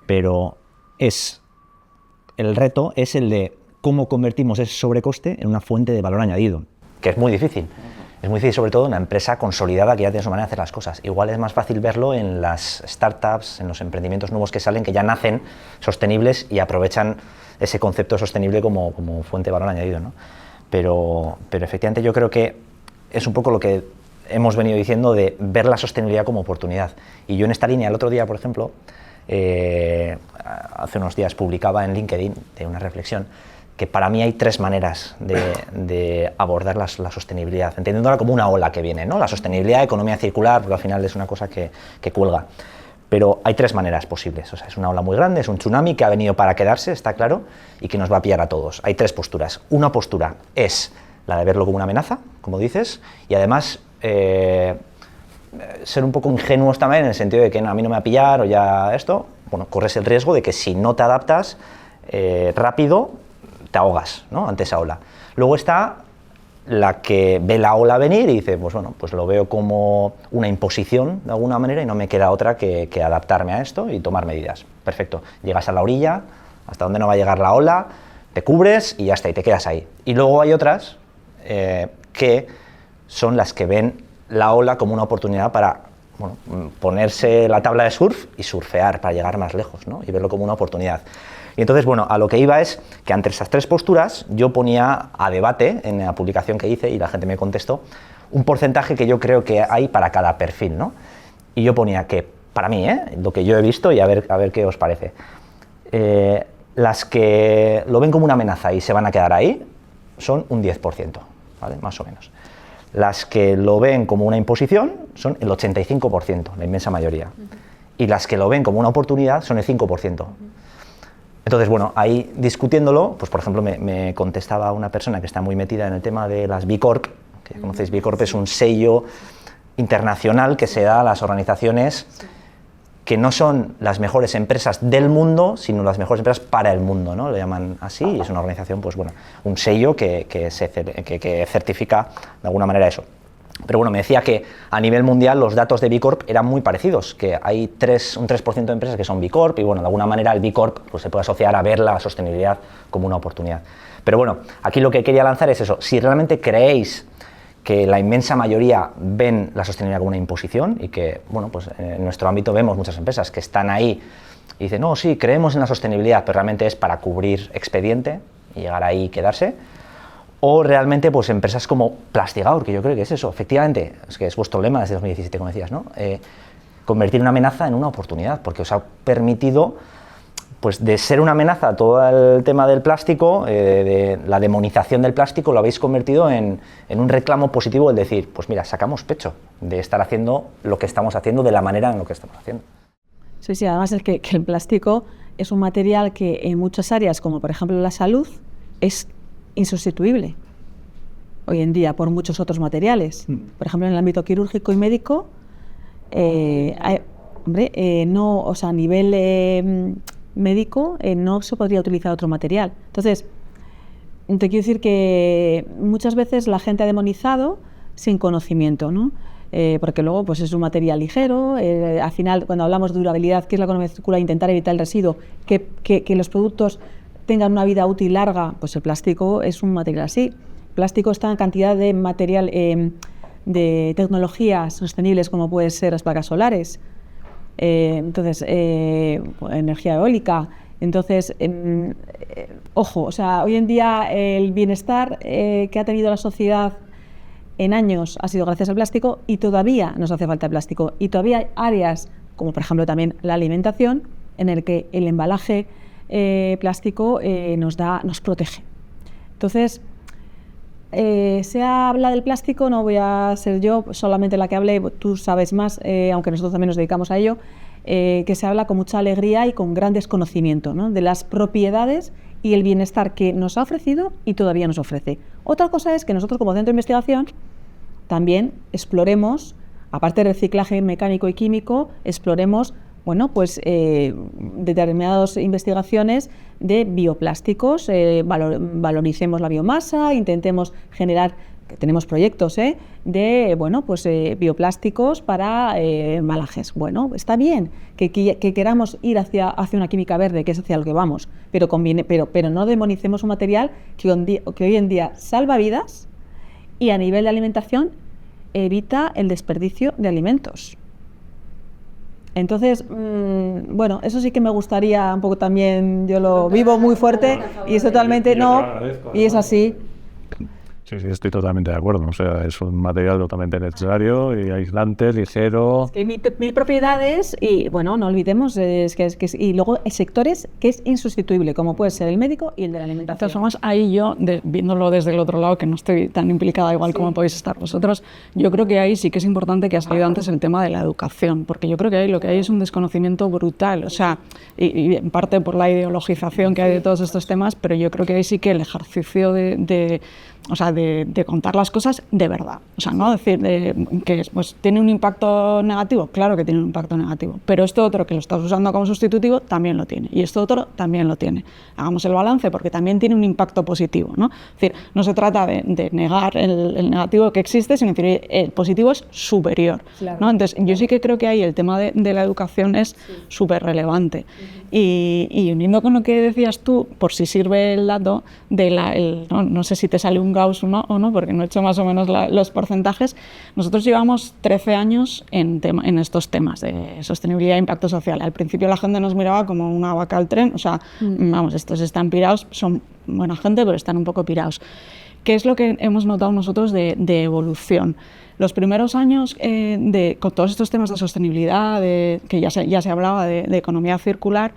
pero el reto es el de cómo convertimos ese sobrecoste en una fuente de valor añadido, que es muy difícil. Es muy difícil, sobre todo en una empresa consolidada que ya tiene su manera de hacer las cosas. Igual es más fácil verlo en las startups, en los emprendimientos nuevos que salen, que ya nacen sostenibles y aprovechan ese concepto sostenible como fuente de valor añadido, ¿no? Pero efectivamente yo creo que es un poco lo que hemos venido diciendo de ver la sostenibilidad como oportunidad. Y yo en esta línea, el otro día, por ejemplo, hace unos días publicaba en LinkedIn una reflexión que para mí hay tres maneras de abordar la sostenibilidad, entendiéndola como una ola que viene, ¿no? La sostenibilidad, economía circular, porque al final es una cosa que cuelga. Pero hay tres maneras posibles. O sea, es una ola muy grande, es un tsunami que ha venido para quedarse, está claro, y que nos va a pillar a todos. Hay tres posturas. Una postura es la de verlo como una amenaza, como dices, y además ser un poco ingenuos también en el sentido de que no, a mí no me va a pillar o ya esto. Bueno, corres el riesgo de que si no te adaptas rápido, te ahogas, ¿no? Ante esa ola. Luego está la que ve la ola venir y dice, pues bueno, pues lo veo como una imposición de alguna manera y no me queda otra que adaptarme a esto y tomar medidas. Perfecto, llegas a la orilla, hasta donde no va a llegar la ola, te cubres y ya está, y te quedas ahí. Y luego hay otras que que son las que ven la ola como una oportunidad para ponerse la tabla de surf y surfear para llegar más lejos, ¿no? Y verlo como una oportunidad. Y entonces, a lo que iba es que entre esas tres posturas yo ponía a debate en la publicación que hice y la gente me contestó un porcentaje que yo creo que hay para cada perfil, ¿no? Y yo ponía que, para mí, lo que yo he visto y a ver qué os parece, las que lo ven como una amenaza y se van a quedar ahí son un 10%, ¿vale? Más o menos. Las que lo ven como una imposición son el 85%, la inmensa mayoría. Y las que lo ven como una oportunidad son el 5%. Entonces, ahí discutiéndolo, pues por ejemplo me contestaba una persona que está muy metida en el tema de las B Corp, que ya conocéis, B Corp es un sello internacional que se da a las organizaciones que no son las mejores empresas del mundo, sino las mejores empresas para el mundo, ¿no? Lo llaman así, y es una organización, pues un sello que certifica de alguna manera eso. Pero me decía que a nivel mundial los datos de B Corp eran muy parecidos, que hay un 3% de empresas que son B Corp, y de alguna manera el B Corp pues, se puede asociar a ver la sostenibilidad como una oportunidad. Pero aquí lo que quería lanzar es eso, si realmente creéis que la inmensa mayoría ven la sostenibilidad como una imposición y que, pues en nuestro ámbito vemos muchas empresas que están ahí y dicen, no, sí, creemos en la sostenibilidad, pero realmente es para cubrir expediente y llegar ahí y quedarse, o realmente pues empresas como Plastigaur, que yo creo que es eso, efectivamente, es que es vuestro lema desde 2017, como decías, ¿no? Convertir una amenaza en una oportunidad, porque os ha permitido pues de ser una amenaza todo el tema del plástico, de la demonización del plástico, lo habéis convertido en un reclamo positivo, el decir, pues mira, sacamos pecho de estar haciendo lo que estamos haciendo de la manera en lo que estamos haciendo. Sí, además es que el plástico es un material que en muchas áreas, como por ejemplo la salud, es insustituible hoy en día por muchos otros materiales. Por ejemplo, en el ámbito quirúrgico y médico, a nivel médico no se podría utilizar otro material. Entonces, te quiero decir que muchas veces la gente ha demonizado sin conocimiento, ¿no? Porque luego pues es un material ligero, al final cuando hablamos de durabilidad, que es la economía circular, intentar evitar el residuo, que los productos tengan una vida útil larga, pues el plástico es un material así. El plástico está en cantidad de material, de tecnologías sostenibles como pueden ser las placas solares, energía eólica. Entonces, ojo, hoy en día el bienestar que ha tenido la sociedad en años ha sido gracias al plástico y todavía nos hace falta el plástico. Y todavía hay áreas, como por ejemplo también la alimentación, en el que el embalaje plástico nos protege. Entonces, se habla del plástico, no voy a ser yo solamente la que hable, tú sabes más, aunque nosotros también nos dedicamos a ello, que se habla con mucha alegría y con gran desconocimiento, ¿no? De las propiedades y el bienestar que nos ha ofrecido y todavía nos ofrece. Otra cosa es que nosotros como centro de investigación también exploremos, aparte del reciclaje mecánico y químico, exploremos determinadas investigaciones de bioplásticos, valoricemos la biomasa, intentemos generar, que tenemos proyectos de bioplásticos para embalajes. Bueno, está bien que queramos ir hacia una química verde, que es hacia lo que vamos, pero no demonicemos un material que hoy en día salva vidas y a nivel de alimentación evita el desperdicio de alimentos. Entonces, eso sí que me gustaría un poco también, yo lo vivo muy fuerte y es totalmente y es así. Sí, estoy totalmente de acuerdo. O sea, es un material totalmente necesario y aislante, ligero. Es que hay mil propiedades y, no olvidemos, y luego hay sectores que es insustituible, como puede ser el médico y el de la alimentación. Entonces, ahí yo, viéndolo desde el otro lado, que no estoy tan implicada igual como podéis estar vosotros, yo creo que ahí sí que es importante que ha salido antes el tema de la educación, porque yo creo que ahí lo que hay es un desconocimiento brutal, y en parte por la ideologización que hay de todos estos temas, pero yo creo que ahí sí que el ejercicio de contar las cosas de verdad, no decir que pues tiene un impacto negativo, claro que tiene un impacto negativo, pero esto otro que lo estás usando como sustitutivo también lo tiene, y esto otro también lo tiene. Hagamos el balance porque también tiene un impacto positivo, ¿no? Es decir, no se trata de negar el negativo que existe, sino decir el positivo es superior, claro, ¿no? Entonces yo sí que creo que ahí el tema de la educación es súper relevante. Y uniendo con lo que decías tú, por si sirve el dato de no sé si te sale un Piraeus o no, porque no he hecho más o menos los porcentajes. Nosotros llevamos 13 años en estos temas de sostenibilidad e impacto social. Al principio la gente nos miraba como una vaca al tren, o sea, vamos, estos están pirados, son buena gente, pero están un poco pirados. ¿Qué es lo que hemos notado nosotros de evolución? Los primeros años con todos estos temas de sostenibilidad, que ya se hablaba de economía circular,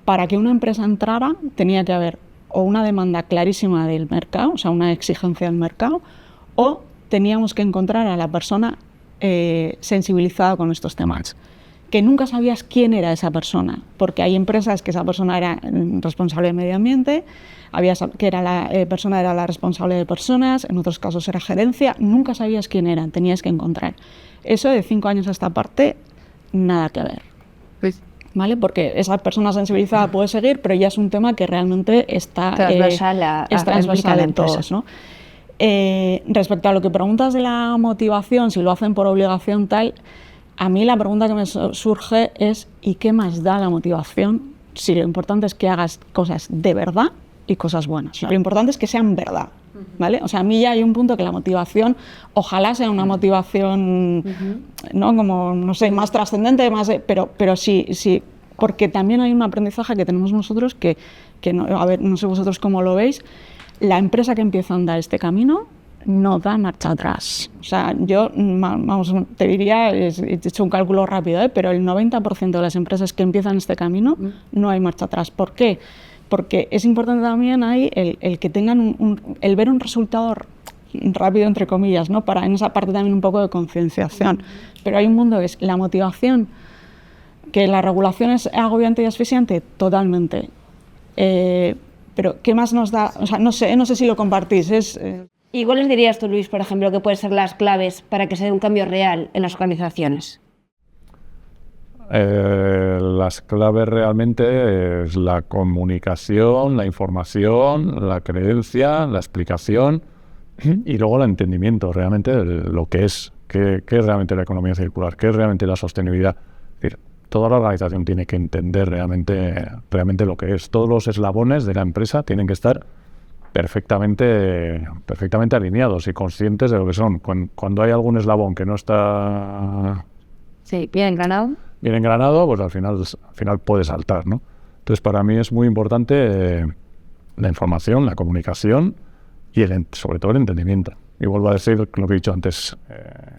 para que una empresa entrara tenía que haber o una demanda clarísima del mercado, o sea, una exigencia del mercado, o teníamos que encontrar a la persona sensibilizada con estos temas, que nunca sabías quién era esa persona, porque hay empresas que esa persona era responsable de medio ambiente, que la persona era la responsable de personas, en otros casos era gerencia, nunca sabías quién era, tenías que encontrar. Eso de 5 años a esta parte, nada que ver. Pues, ¿vale? Porque esa persona sensibilizada puede seguir, pero ya es un tema que realmente está transversal en todos, ¿no? Respecto a lo que preguntas de la motivación, si lo hacen por obligación tal, a mí la pregunta que me surge es ¿y qué más da la motivación si lo importante es que hagas cosas de verdad y cosas buenas? Lo importante es que sean verdad, ¿vale? O sea, a mí ya hay un punto que la motivación, ojalá sea una motivación, ¿no? Como, no sé, más trascendente, pero sí, porque también hay un aprendizaje que tenemos nosotros que no, a ver, no sé vosotros cómo lo veis, la empresa que empieza a andar este camino no da marcha atrás. O sea, yo, vamos, te diría, he hecho un cálculo rápido, pero el 90% de las empresas que empiezan este camino no hay marcha atrás. ¿Por qué? Porque es importante también ahí el que tengan el ver un resultado rápido, entre comillas, ¿no? Para en esa parte también un poco de concienciación. Pero hay un mundo que es la motivación, que la regulación es agobiante y asfixiante, totalmente. Pero ¿qué más nos da? O sea, no sé si lo compartís. ¿Y cuáles dirías tú, Luis, por ejemplo, que pueden ser las claves para que se dé un cambio real en las organizaciones? Las claves realmente es la comunicación, la información, la creencia, la explicación y luego el entendimiento realmente de lo que es, qué es realmente la economía circular, qué es realmente la sostenibilidad. Es decir, toda la organización tiene que entender realmente lo que es. Todos los eslabones de la empresa tienen que estar perfectamente alineados y conscientes de lo que son. Cuando hay algún eslabón que no está bien engranado, pues al final puede saltar, ¿no? Entonces, para mí es muy importante la información, la comunicación y sobre todo el entendimiento. Y vuelvo a decir lo que he dicho antes,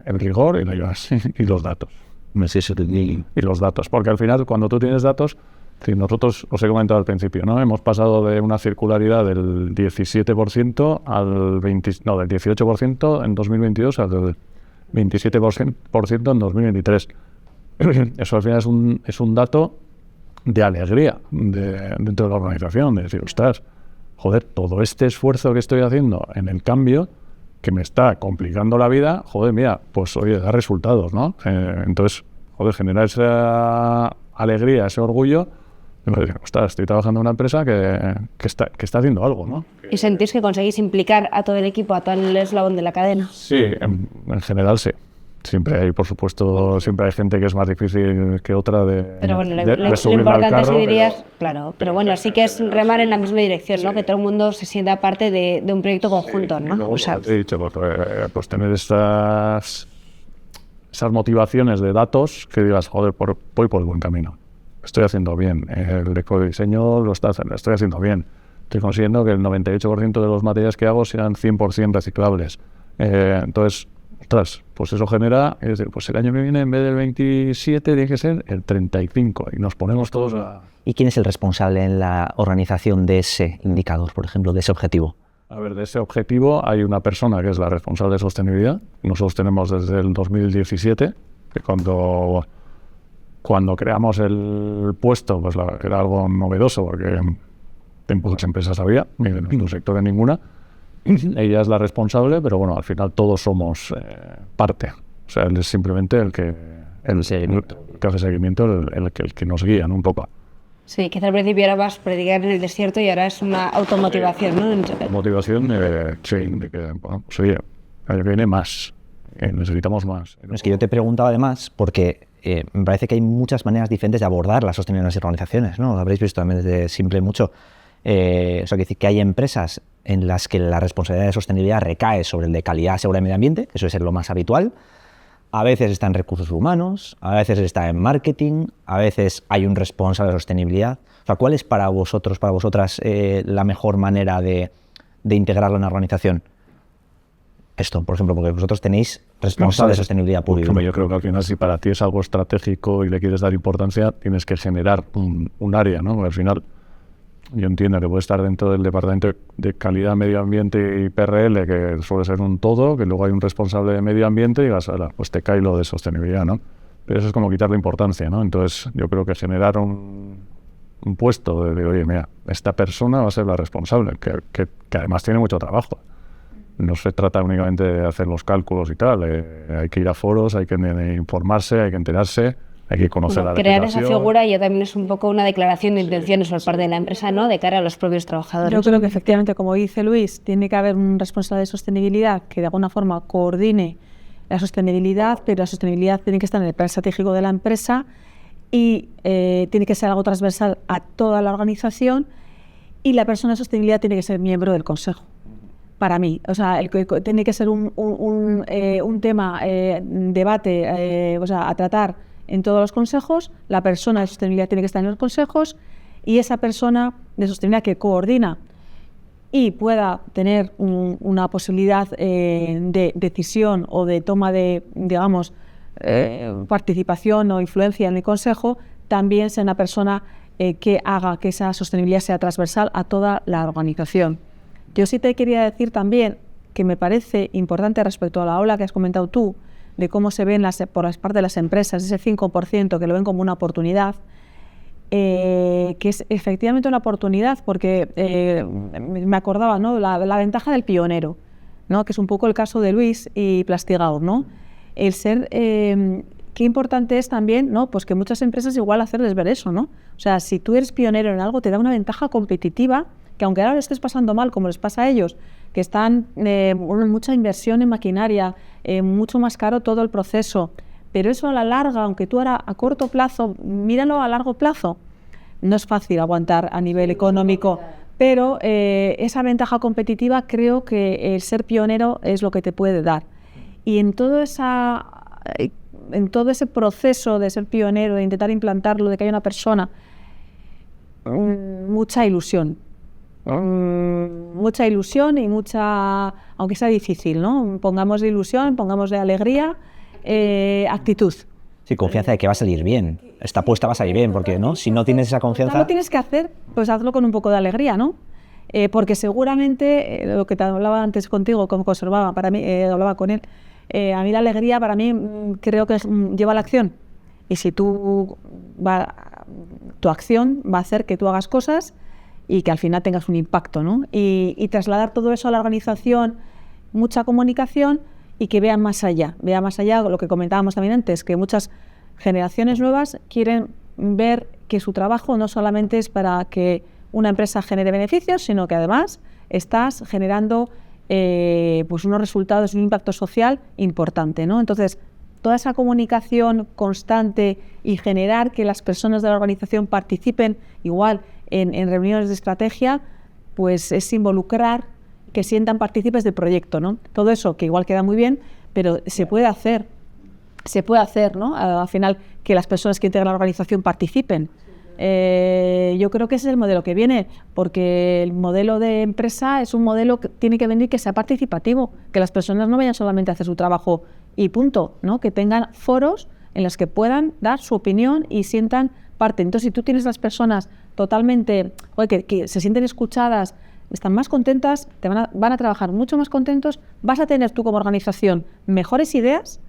el rigor y los datos. Y los datos, porque al final cuando tú tienes datos, nosotros, os he comentado al principio, ¿no? Hemos pasado de una circularidad del 17% del 18% en 2022 al 27% en 2023. Eso al final es un dato de alegría dentro de la organización, de decir, ostras, joder, todo este esfuerzo que estoy haciendo en el cambio, que me está complicando la vida, joder, mira, pues oye, da resultados, ¿no? Entonces, joder, generar esa alegría, ese orgullo, ostras, estoy trabajando en una empresa que está haciendo algo, ¿no? ¿Y sentís que conseguís implicar a todo el equipo, a todo el eslabón de la cadena? Sí, en general sí. Siempre hay, por supuesto, siempre hay gente que es más difícil que otra pero bueno, de lo subirla al importante carro, sí dirías, claro, pero bueno, sí que es remar en la misma dirección, ¿no? Que todo el mundo se sienta parte de un proyecto conjunto, ¿no? Luego, te he dicho, pues tener esas motivaciones de datos que digas, joder, voy por el buen camino. Estoy haciendo bien, el ecodiseño lo estoy haciendo bien. Estoy consiguiendo que el 98% de los materiales que hago sean 100% reciclables. Entonces, ostras, pues eso genera, es decir, pues el año que viene en vez del 27 tiene que ser el 35 y nos ponemos todos a... ¿Y quién es el responsable en la organización de ese indicador, por ejemplo, de ese objetivo? A ver, de ese objetivo hay una persona que es la responsable de sostenibilidad. Nosotros tenemos desde el 2017, que cuando creamos el puesto, pues era algo novedoso, porque en pocas empresas había, ni en nuestro sector en ninguna. Ella es la responsable, pero bueno, al final todos somos parte. O sea, él es simplemente el que hace seguimiento, el que nos guía, ¿no? Un poco. Sí, que al principio era más predicar en el desierto y ahora es una automotivación, ¿no? Motivación, sí, de que, bueno, pues oye, el año que viene más, necesitamos más. Es que yo te preguntaba además porque me parece que hay muchas maneras diferentes de abordar la sostenibilidad en las organizaciones, ¿no? Lo habréis visto también desde Simple mucho. O sea, que hay empresas en las que la responsabilidad de sostenibilidad recae sobre el de calidad, seguridad y medio ambiente, que suele ser lo más habitual. A veces está en recursos humanos, a veces está en marketing, a veces hay un responsable de sostenibilidad. O sea, ¿cuál es para vosotros, para vosotras, la mejor manera de integrarlo en la organización? Esto, por ejemplo, porque vosotros tenéis responsable de sostenibilidad pública. Yo creo que al final, si para ti es algo estratégico y le quieres dar importancia, tienes que generar un área, ¿no? Al final, yo entiendo que puede estar dentro del departamento de calidad, medio ambiente y PRL, que suele ser un todo, que luego hay un responsable de medio ambiente y digas, pues te cae lo de sostenibilidad, ¿no? Pero eso es como quitarle importancia, ¿no? Entonces, yo creo que generar un puesto de, oye, mira, esta persona va a ser la responsable, que además tiene mucho trabajo. No se trata únicamente de hacer los cálculos y tal, hay que ir a foros, hay que informarse, hay que enterarse, hay que conocer la crear legislación. esa figura ya también es un poco una declaración de intenciones por parte de la empresa, ¿no?, de cara a los propios trabajadores. Yo creo que efectivamente, como dice Luis, tiene que haber un responsable de sostenibilidad que de alguna forma coordine la sostenibilidad, pero la sostenibilidad tiene que estar en el plan estratégico de la empresa y tiene que ser algo transversal a toda la organización, y la persona de sostenibilidad tiene que ser miembro del consejo. Para mí, o sea, tiene que ser un tema, debate, o sea, a tratar en todos los consejos. La persona de sostenibilidad tiene que estar en los consejos, y esa persona de sostenibilidad que coordina y pueda tener una posibilidad de decisión o de toma de, digamos, participación o influencia en el consejo, también sea una persona que haga que esa sostenibilidad sea transversal a toda la organización. Yo sí te quería decir también que me parece importante respecto a la ola que has comentado tú, de cómo se ven por las partes de las empresas, ese 5% que lo ven como una oportunidad, que es efectivamente una oportunidad, porque me acordaba, ¿no?, la ventaja del pionero, ¿no?, que es un poco el caso de Luis y Plastigau, ¿no? El ser, qué importante es también, ¿no?, pues que muchas empresas igual hacerles ver eso, ¿no? O sea, si tú eres pionero en algo, te da una ventaja competitiva, que aunque ahora lo estés pasando mal, como les pasa a ellos, que están mucha inversión en maquinaria, mucho más caro todo el proceso, pero eso a la larga, aunque tú ahora a corto plazo, míralo a largo plazo, no es fácil aguantar a nivel económico, pero esa ventaja competitiva creo que el ser pionero es lo que te puede dar. Y en todo ese proceso de ser pionero, de intentar implantarlo, de que haya una persona, mucha ilusión. Mucha ilusión y mucha, aunque sea difícil, ¿no? Pongamos de ilusión, pongamos de alegría, actitud. Sí, confianza de que va a salir bien. Esta apuesta va a salir bien, porque ¿no? Si no tienes esa confianza... Lo tienes que hacer, pues hazlo con un poco de alegría, ¿no? Porque seguramente, lo que te hablaba antes contigo, como conservaba, para mí, hablaba con él, a mí la alegría, para mí, creo que lleva a la acción. Y si tu acción va a hacer que tú hagas cosas y que al final tengas un impacto, ¿no? Y trasladar todo eso a la organización, mucha comunicación, y que vean más allá, lo que comentábamos también antes, que muchas generaciones nuevas quieren ver que su trabajo no solamente es para que una empresa genere beneficios, sino que además estás generando pues unos resultados y un impacto social importante, ¿no? Entonces, toda esa comunicación constante y generar que las personas de la organización participen igual en reuniones de estrategia, pues es involucrar, que sientan partícipes del proyecto, ¿no? Todo eso que igual queda muy bien, pero se puede hacer, ¿no? Al final, que las personas que integran la organización participen. Yo creo que ese es el modelo que viene, porque el modelo de empresa es un modelo que tiene que venir que sea participativo, que las personas no vayan solamente a hacer su trabajo y punto, ¿no? Que tengan foros en los que puedan dar su opinión y sientan parte. Entonces, si tú tienes las personas totalmente, que se sienten escuchadas, están más contentas, van a trabajar mucho más contentos, vas a tener tú como organización mejores ideas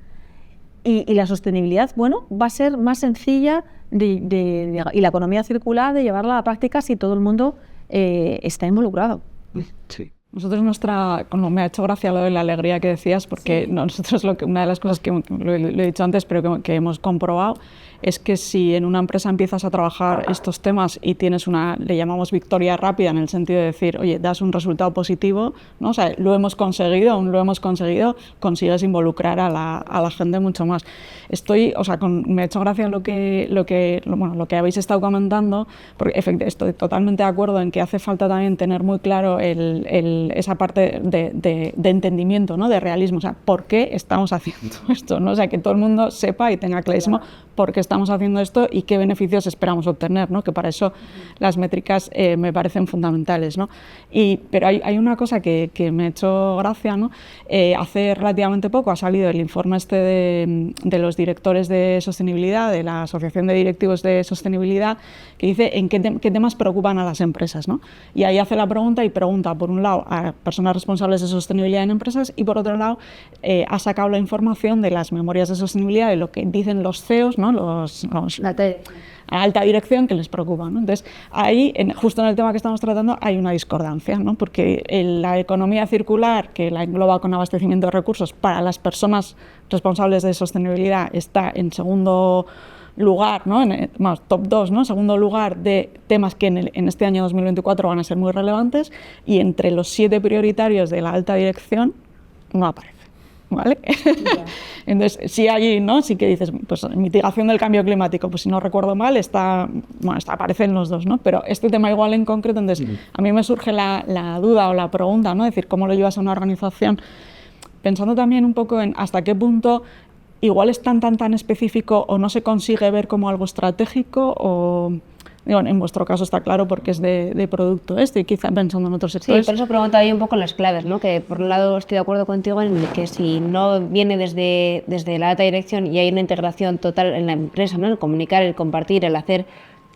y la sostenibilidad, bueno, va a ser más sencilla y la economía circular de llevarla a la práctica si todo el mundo está involucrado. Sí. Nosotros como me ha hecho gracia lo de la alegría que decías, porque nosotros una de las cosas que lo he dicho antes, pero que hemos comprobado, es que si en una empresa empiezas a trabajar estos temas y tienes le llamamos victoria rápida, en el sentido de decir, oye, das un resultado positivo, ¿no? O sea, lo hemos conseguido, aún lo hemos conseguido, consigues involucrar a la gente mucho más. Me ha hecho gracia lo que habéis estado comentando, porque estoy totalmente de acuerdo en que hace falta también tener muy claro esa parte de entendimiento, ¿no? De realismo, o sea, ¿por qué estamos haciendo esto? ¿No? O sea, que todo el mundo sepa y tenga clarísimo por qué estamos haciendo esto y qué beneficios esperamos obtener, ¿no? Que para eso las métricas me parecen fundamentales, ¿no? Pero hay una cosa que me ha hecho gracia, ¿no? Hace relativamente poco ha salido el informe de los directores de sostenibilidad, de la Asociación de Directivos de Sostenibilidad, que dice en qué temas preocupan a las empresas, ¿no? Y ahí hace la pregunta por un lado, a personas responsables de sostenibilidad en empresas y, por otro lado, ha sacado la información de las memorias de sostenibilidad, de lo que dicen los CEOs, ¿no? A alta dirección, que les preocupa, ¿no? Entonces, ahí, justo en el tema que estamos tratando, hay una discordancia, ¿no? Porque la economía circular, que la engloba con abastecimiento de recursos para las personas responsables de sostenibilidad, está en segundo lugar, ¿no? Top 2, ¿no? Segundo lugar de temas que en este año 2024 van a ser muy relevantes, y entre los 7 prioritarios de la alta dirección no aparece. ¿Vale? Entonces, sí, allí, ¿no? Sí que dices, pues mitigación del cambio climático, pues si no recuerdo mal, aparecen los dos, ¿no? Pero este tema igual en concreto, entonces, a mí me surge la duda o la pregunta, ¿no? Es decir, ¿cómo lo llevas a una organización? Pensando también un poco en hasta qué punto igual es tan específico o no se consigue ver como algo estratégico, o... Digo, en vuestro caso está claro porque es de producto esto, y quizá pensando en otros sectores. Sí, por eso pregunto ahí un poco las claves, ¿no? Que por un lado estoy de acuerdo contigo en que si no viene desde la alta dirección y hay una integración total en la empresa, ¿no? El comunicar, el compartir, el hacer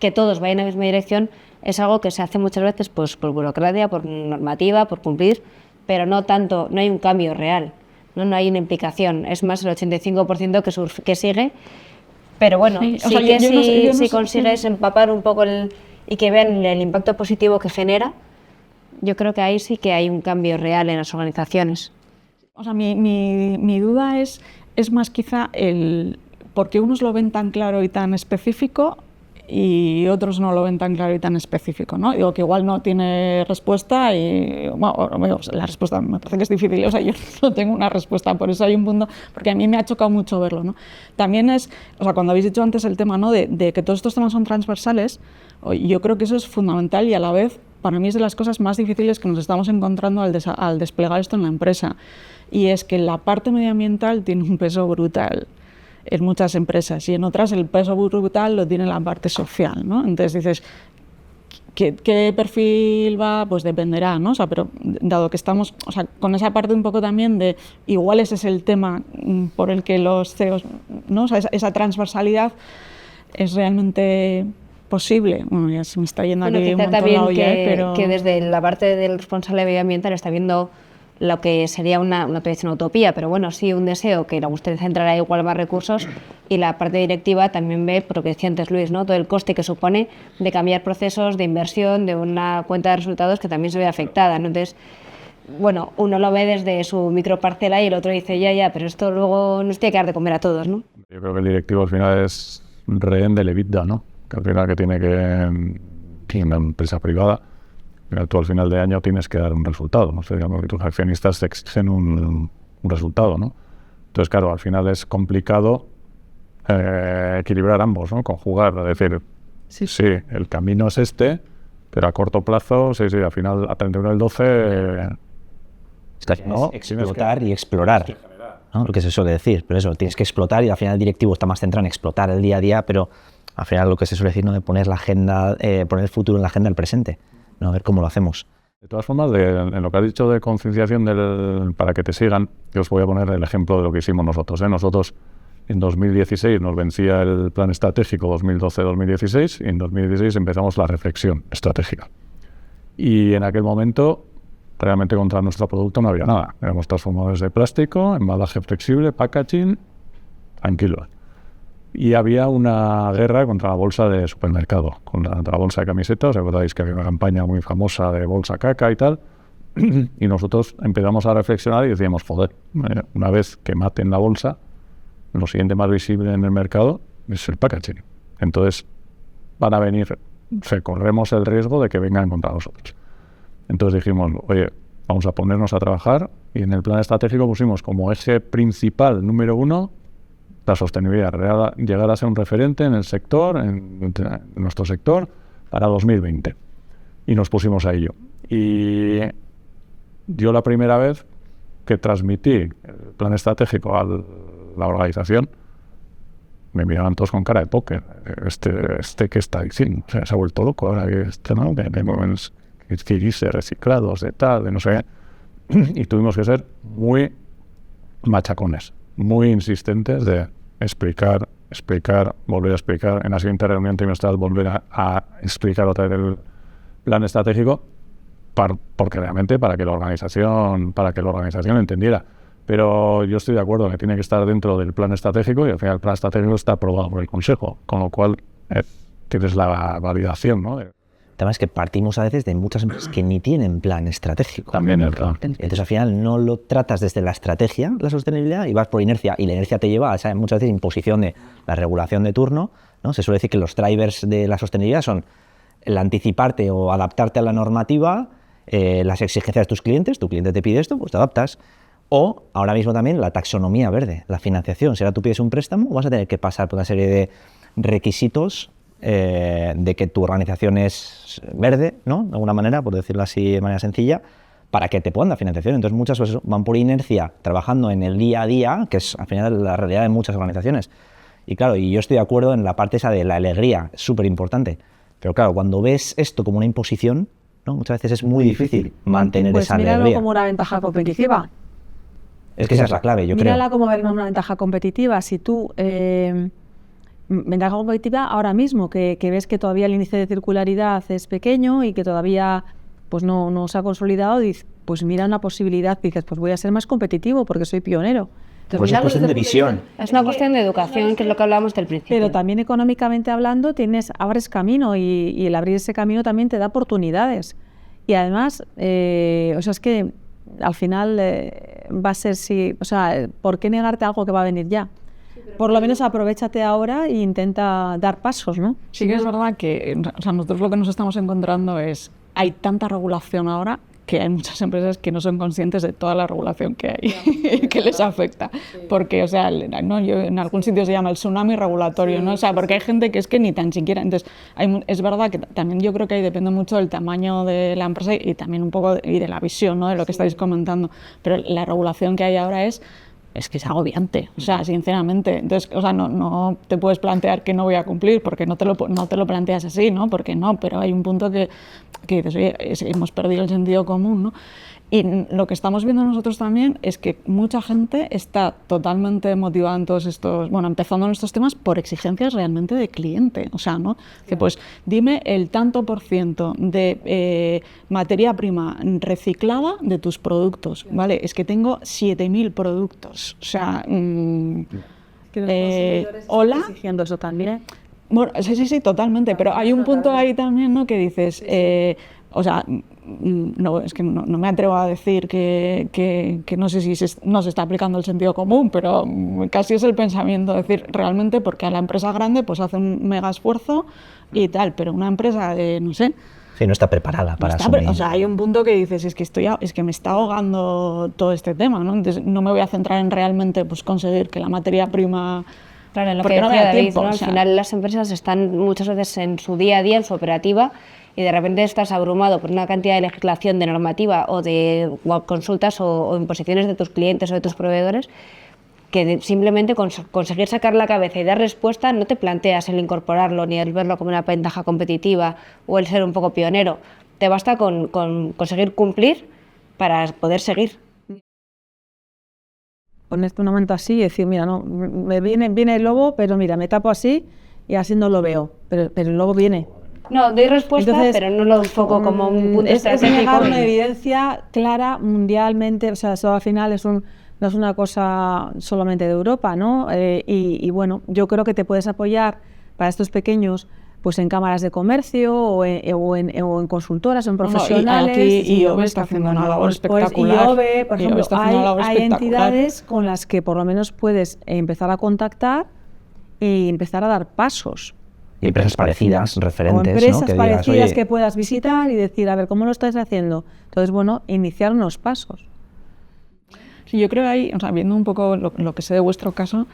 que todos vayan en la misma dirección, es algo que se hace muchas veces pues, por burocracia, por normativa, por cumplir, pero no hay un cambio real, no hay una implicación, es más el 85% que sigue. Pero bueno, si consigues empapar un poco y que vean el impacto positivo que genera, yo creo que ahí sí que hay un cambio real en las organizaciones. O sea, mi duda es más quizá por qué unos lo ven tan claro y tan específico y otros no lo ven tan claro y tan específico, ¿no? Digo que igual no tiene respuesta y bueno, la respuesta me parece que es difícil, o sea, yo no tengo una respuesta, por eso hay un punto, porque a mí me ha chocado mucho verlo, ¿no? También o sea, cuando habéis dicho antes el tema, ¿no? de que todos estos temas son transversales, yo creo que eso es fundamental y a la vez para mí es de las cosas más difíciles que nos estamos encontrando al desplegar esto en la empresa, y es que la parte medioambiental tiene un peso brutal en muchas empresas y en otras el peso brutal lo tiene la parte social, ¿no? Entonces dices, ¿qué perfil va? Pues dependerá, ¿no? O sea, pero dado que estamos, o sea, con esa parte un poco también de igual ese es el tema por el que los CEOs, ¿no? O sea, esa transversalidad es realmente posible. Bueno, ya se me está yendo aquí un montón la olla, pero... que desde la parte del responsable medioambiental está viendo lo que sería una utopía, pero bueno, sí un deseo que le gustaría centrar igual más recursos, y la parte directiva también ve, por lo que decía antes Luis, ¿no? Todo el coste que supone de cambiar procesos de inversión de una cuenta de resultados que también se ve afectada, ¿no? Entonces, bueno, uno lo ve desde su microparcela y el otro dice, ya, pero esto luego nos tiene que dar de comer a todos, ¿no? Yo creo que el directivo al final es rehén del EBITDA, ¿no? Que al final tiene una empresa privada. Tú al final de año tienes que dar un resultado, ¿no? O sea, digamos que tus accionistas te exigen un resultado, ¿no? Entonces, claro, al final es complicado equilibrar ambos, ¿no? Conjugar, es decir, sí, el camino es este, pero a corto plazo, sí, al final a 31 del 12... ¿no? Explotar y explorar, ¿no? Lo que se suele decir, pero eso, tienes que explotar, y al final el directivo está más centrado en explotar el día a día, pero al final lo que se suele decir, ¿no? De poner la agenda, poner el futuro en la agenda del presente. No, a ver cómo lo hacemos. De todas formas, en lo que has dicho de concienciación para que te sigan, yo os voy a poner el ejemplo de lo que hicimos nosotros, ¿eh? Nosotros en 2016 nos vencía el plan estratégico 2012-2016 y en 2016 empezamos la reflexión estratégica. Y en aquel momento, realmente contra nuestro producto no había nada. Éramos transformadores de plástico, embalaje flexible, packaging, tranquilos. Y había una guerra contra la bolsa de supermercado, contra la bolsa de camisetas. ¿Os acordáis que había una campaña muy famosa de bolsa caca y tal? Y nosotros empezamos a reflexionar y decíamos, joder, una vez que maten la bolsa, lo siguiente más visible en el mercado es el packaging. Entonces van a venir, corremos el riesgo de que vengan contra nosotros. Entonces dijimos, oye, vamos a ponernos a trabajar, y en el plan estratégico pusimos como eje principal número 1 la sostenibilidad, llegar a ser un referente en el sector, en nuestro sector, para 2020. Y nos pusimos a ello. Y yo la primera vez que transmití el plan estratégico a la organización, me miraban todos con cara de póker. Este ¿qué está diciendo? O sea, se ha vuelto loco ahora que ¿no? Que dice reciclados, de tal, de no sé qué. Y tuvimos que ser muy machacones, muy insistentes de explicar, volver a explicar. En la siguiente reunión trimestral volver a explicar otra vez el plan estratégico, porque realmente para que la organización entendiera. Pero yo estoy de acuerdo que tiene que estar dentro del plan estratégico, y al final el plan estratégico está aprobado por el Consejo, con lo cual tienes la validación, ¿no? El tema es que partimos a veces de muchas empresas que ni tienen plan estratégico. También es verdad. Entonces al final no lo tratas desde la estrategia, la sostenibilidad, y vas por inercia, y la inercia te lleva a esa muchas veces imposición de la regulación de turno, ¿no? Se suele decir que los drivers de la sostenibilidad son el anticiparte o adaptarte a la normativa, las exigencias de tus clientes, tu cliente te pide esto, pues te adaptas. O ahora mismo también la taxonomía verde, la financiación. Si ahora tú pides un préstamo, vas a tener que pasar por una serie de requisitos de que tu organización es verde, ¿no? De alguna manera, por decirlo así de manera sencilla, para que te puedan dar financiación. Entonces muchas veces van por inercia trabajando en el día a día, que es al final la realidad de muchas organizaciones. Y claro, y yo estoy de acuerdo en la parte esa de la alegría, es súper importante. Pero claro, cuando ves esto como una imposición, ¿no? Muchas veces es muy difícil mantener esa alegría. Pues míralo como una ventaja competitiva. Es que esa es la clave, yo creo. Mírala como una ventaja competitiva. Si tú, ventaja competitiva ahora mismo, que ves que todavía el índice de circularidad es pequeño y que todavía pues no se ha consolidado, pues mira una posibilidad, dices, pues voy a ser más competitivo porque soy pionero. Pues es cuestión de visión. Es una cuestión de educación, que es lo que hablábamos del principio. Pero también económicamente hablando, abres camino y el abrir ese camino también te da oportunidades. Y además, o sea, es que al final va a ser ¿por qué negarte algo que va a venir ya? Por lo menos aprovéchate ahora e intenta dar pasos, ¿no? Sí que es verdad que nosotros lo que nos estamos encontrando es, hay tanta regulación ahora que hay muchas empresas que no son conscientes de toda la regulación que hay y que les afecta. Porque, o sea, en algún sitio se llama el tsunami regulatorio, ¿no? O sea, porque hay gente que es que ni tan siquiera... Entonces, es verdad que también yo creo que ahí depende mucho del tamaño de la empresa y también un poco y de la visión, ¿no? De lo que estáis comentando. Pero la regulación que hay ahora es que es agobiante, o sea, sinceramente. Entonces, o sea, no te puedes plantear que no voy a cumplir porque no te lo planteas así, ¿no? Porque no, pero hay un punto que dices, oye, hemos perdido el sentido común, ¿no? Y lo que estamos viendo nosotros también es que mucha gente está totalmente motivada en todos estos, empezando en estos temas por exigencias realmente de cliente, o sea, ¿no? Que pues dime el tanto por ciento de materia prima reciclada de tus productos, ¿vale? Es que tengo 7.000 productos, o sea, hola. Exigiendo eso también. Bueno, sí, totalmente, pero hay un punto ahí también, ¿no? Que dices, o sea, no, es que no me atrevo a decir que no sé si no se está aplicando el sentido común, pero casi es el pensamiento, decir, realmente, porque a la empresa grande pues hace un mega esfuerzo y tal, pero una empresa de, no sé... Sí, no está preparada para asumir. O sea, hay un punto que dices, es que me está ahogando todo este tema, ¿no? Entonces no me voy a centrar en realmente pues conseguir que la materia prima... Claro, en lo que decía David, ¿no? Al final las empresas están muchas veces en su día a día, en su operativa, y de repente estás abrumado por una cantidad de legislación, de normativa o de consultas o imposiciones de tus clientes o de tus proveedores, que simplemente conseguir sacar la cabeza y dar respuesta no te planteas el incorporarlo ni el verlo como una ventaja competitiva o el ser un poco pionero. Te basta con conseguir cumplir para poder seguir. Ponerte un momento así y decir, mira, no, me viene el lobo, pero mira, me tapo así y así no lo veo, pero el lobo viene. No, doy respuesta, entonces, pero no lo enfoco como un punto estratégico. Es negar una evidencia clara mundialmente, o sea, eso al final no es una cosa solamente de Europa, ¿no? Y bueno, yo creo que te puedes apoyar para estos pequeños pues en cámaras de comercio o en consultoras, en profesionales. Y IOBE está haciendo una labor espectacular. IOBE, por ejemplo, hay entidades con las que por lo menos puedes empezar a contactar y empezar a dar pasos. Y empresas parecidas, referentes, o empresas ¿no? parecidas que puedas visitar y decir, a ver, ¿cómo lo estáis haciendo? Entonces, bueno, iniciar unos pasos. Sí, yo creo que ahí, o sea, viendo un poco lo que sé de vuestro caso,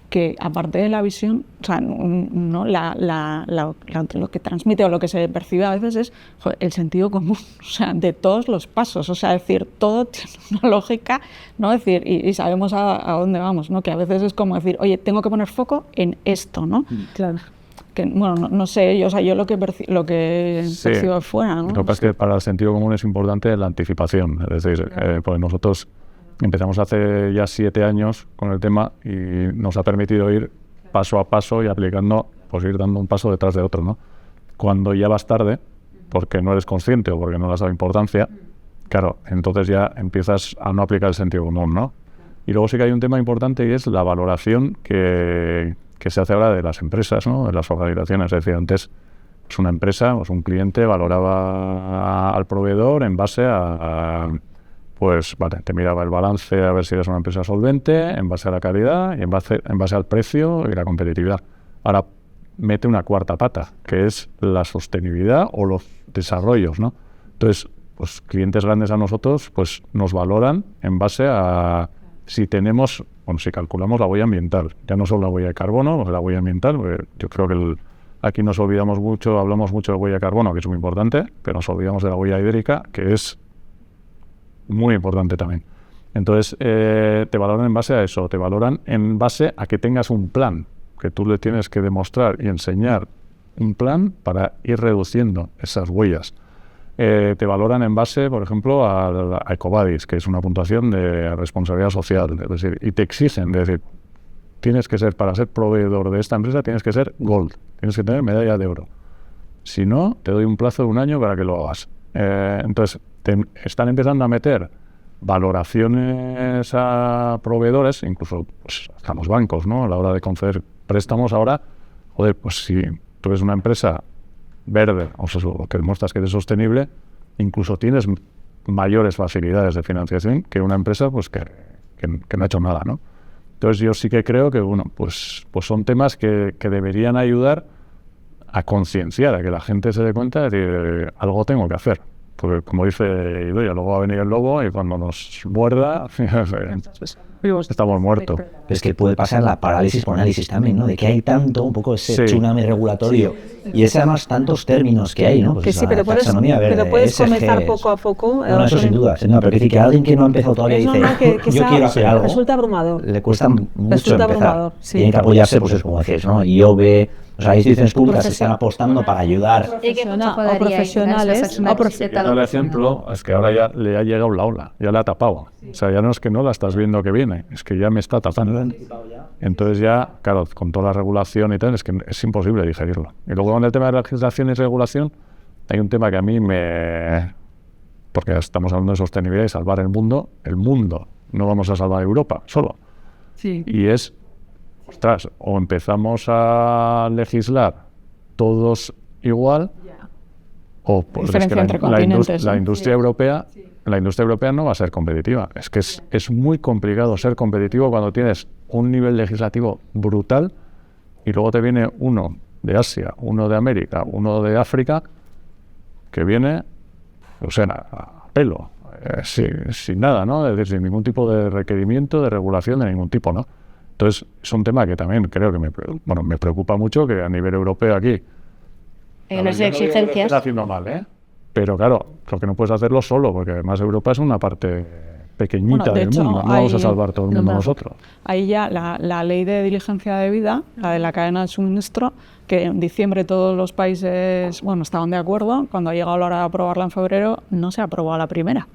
que aparte de la visión, o sea, no, lo que transmite o lo que se percibe a veces es el sentido común, o sea, de todos los pasos, o sea, decir, todo tiene una lógica, ¿no? Decir, y sabemos a dónde vamos, ¿no? Que a veces es como decir, oye, tengo que poner foco en esto, ¿no? Claro. Que, bueno, no sé, yo lo que percibo de fuera, ¿no? Lo que pasa es que para el sentido común es importante la anticipación, es decir, pues nosotros empezamos hace ya 7 años con el tema y nos ha permitido ir paso a paso y aplicando, pues ir dando un paso detrás de otro, ¿no? Cuando ya vas tarde, porque no eres consciente o porque no le has dado importancia, claro, entonces ya empiezas a no aplicar el sentido común, ¿no? Y luego sí que hay un tema importante y es la valoración que se hace ahora de las empresas, ¿no? De las organizaciones. Es decir, antes pues una empresa, pues un cliente valoraba al proveedor en base pues vale, te miraba el balance a ver si eres una empresa solvente, en base a la calidad y en base al precio y la competitividad. Ahora mete una cuarta pata, que es la sostenibilidad o los desarrollos, ¿no? Entonces, pues clientes grandes a nosotros pues nos valoran en base a si tenemos, bueno, si calculamos la huella ambiental, ya no solo la huella de carbono, la huella ambiental, porque yo creo que aquí nos olvidamos mucho, hablamos mucho de huella de carbono, que es muy importante, pero nos olvidamos de la huella hídrica, que es muy importante también. Entonces, te valoran en base a eso, te valoran en base a que tengas un plan, que tú le tienes que demostrar y enseñar un plan para ir reduciendo esas huellas. Te valoran en base, por ejemplo, a EcoVadis, que es una puntuación de responsabilidad social, es decir, y te exigen, es decir, tienes que ser, para ser proveedor de esta empresa, tienes que ser Gold, tienes que tener medalla de oro. Si no, te doy un plazo de 1 año para que lo hagas. Entonces, están empezando a meter valoraciones a proveedores, incluso pues, a los bancos, ¿no? A la hora de conceder préstamos ahora, joder, pues si tú eres una empresa verde, o sea, que demuestras que eres sostenible, incluso tienes mayores facilidades de financiación que una empresa pues que no ha hecho nada, ¿no? Entonces yo sí que creo que bueno, pues son temas que deberían ayudar a concienciar, a que la gente se dé cuenta de que algo tengo que hacer. Porque como dice Idoia, luego va a venir el lobo y cuando nos muerda estamos muertos. Es que puede pasar la parálisis por análisis también, ¿no? De que hay tanto, un poco ese tsunami regulatorio. Sí. Y es además tantos términos que hay, ¿no? Pues que sí, pero puedes comenzar poco a poco. No, eso sin duda. Pero que decir que alguien que no ha empezado todavía dice, yo quiero hacer algo, resulta abrumador. Le cuesta mucho empezar. Abrumador, sí. Tiene que apoyarse, pues es como decís, ¿no? IOBE, o sea, hay instituciones públicas que están apostando para ayudar. O profesionales. El ejemplo es que ahora ya le ha llegado la ola, ya la ha tapado. O sea, ya no es que no la estás viendo que viene, es que ya me está tapando. Entonces ya, claro, con toda la regulación y tal, es que es imposible digerirlo. Y luego con el tema de legislación y regulación, hay un tema que a mí porque estamos hablando de sostenibilidad y salvar el mundo, no vamos a salvar Europa solo. Sí. Y es, ostras, o empezamos a legislar todos igual, o pues es que la industria europea... La industria europea no va a ser competitiva. Es que es muy complicado ser competitivo cuando tienes un nivel legislativo brutal y luego te viene uno de Asia, uno de América, uno de África, que viene, o sea, a pelo, sin nada, ¿no? Es decir, sin ningún tipo de requerimiento, de regulación de ningún tipo, ¿no? Entonces, es un tema que también creo que me preocupa mucho, que a nivel europeo aquí... Unas exigencias. Estás haciendo mal, ¿eh? Pero claro, lo que no puedes hacerlo solo, porque además Europa es una parte pequeñita del mundo, no vamos a salvar todo el mundo nosotros. Ahí ya la ley de diligencia debida, la de la cadena de suministro, que en diciembre todos los países estaban de acuerdo, cuando ha llegado la hora de aprobarla en febrero, no se aprobó a la primera.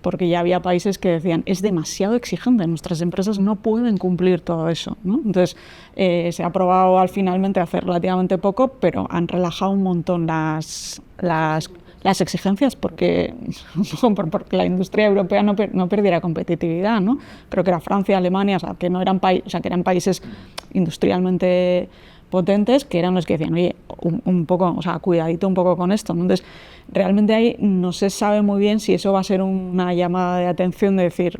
Porque ya había países que decían, es demasiado exigente, nuestras empresas no pueden cumplir todo eso, ¿no? Entonces, se ha aprobado finalmente hace relativamente poco, pero han relajado un montón las exigencias porque la industria europea no perdiera competitividad, ¿no? Creo que era Francia, Alemania, que no eran que eran países industrialmente potentes que eran los que decían, oye, un poco, o sea, cuidadito un poco con esto, ¿no? Entonces, realmente ahí no se sabe muy bien si eso va a ser una llamada de atención de decir,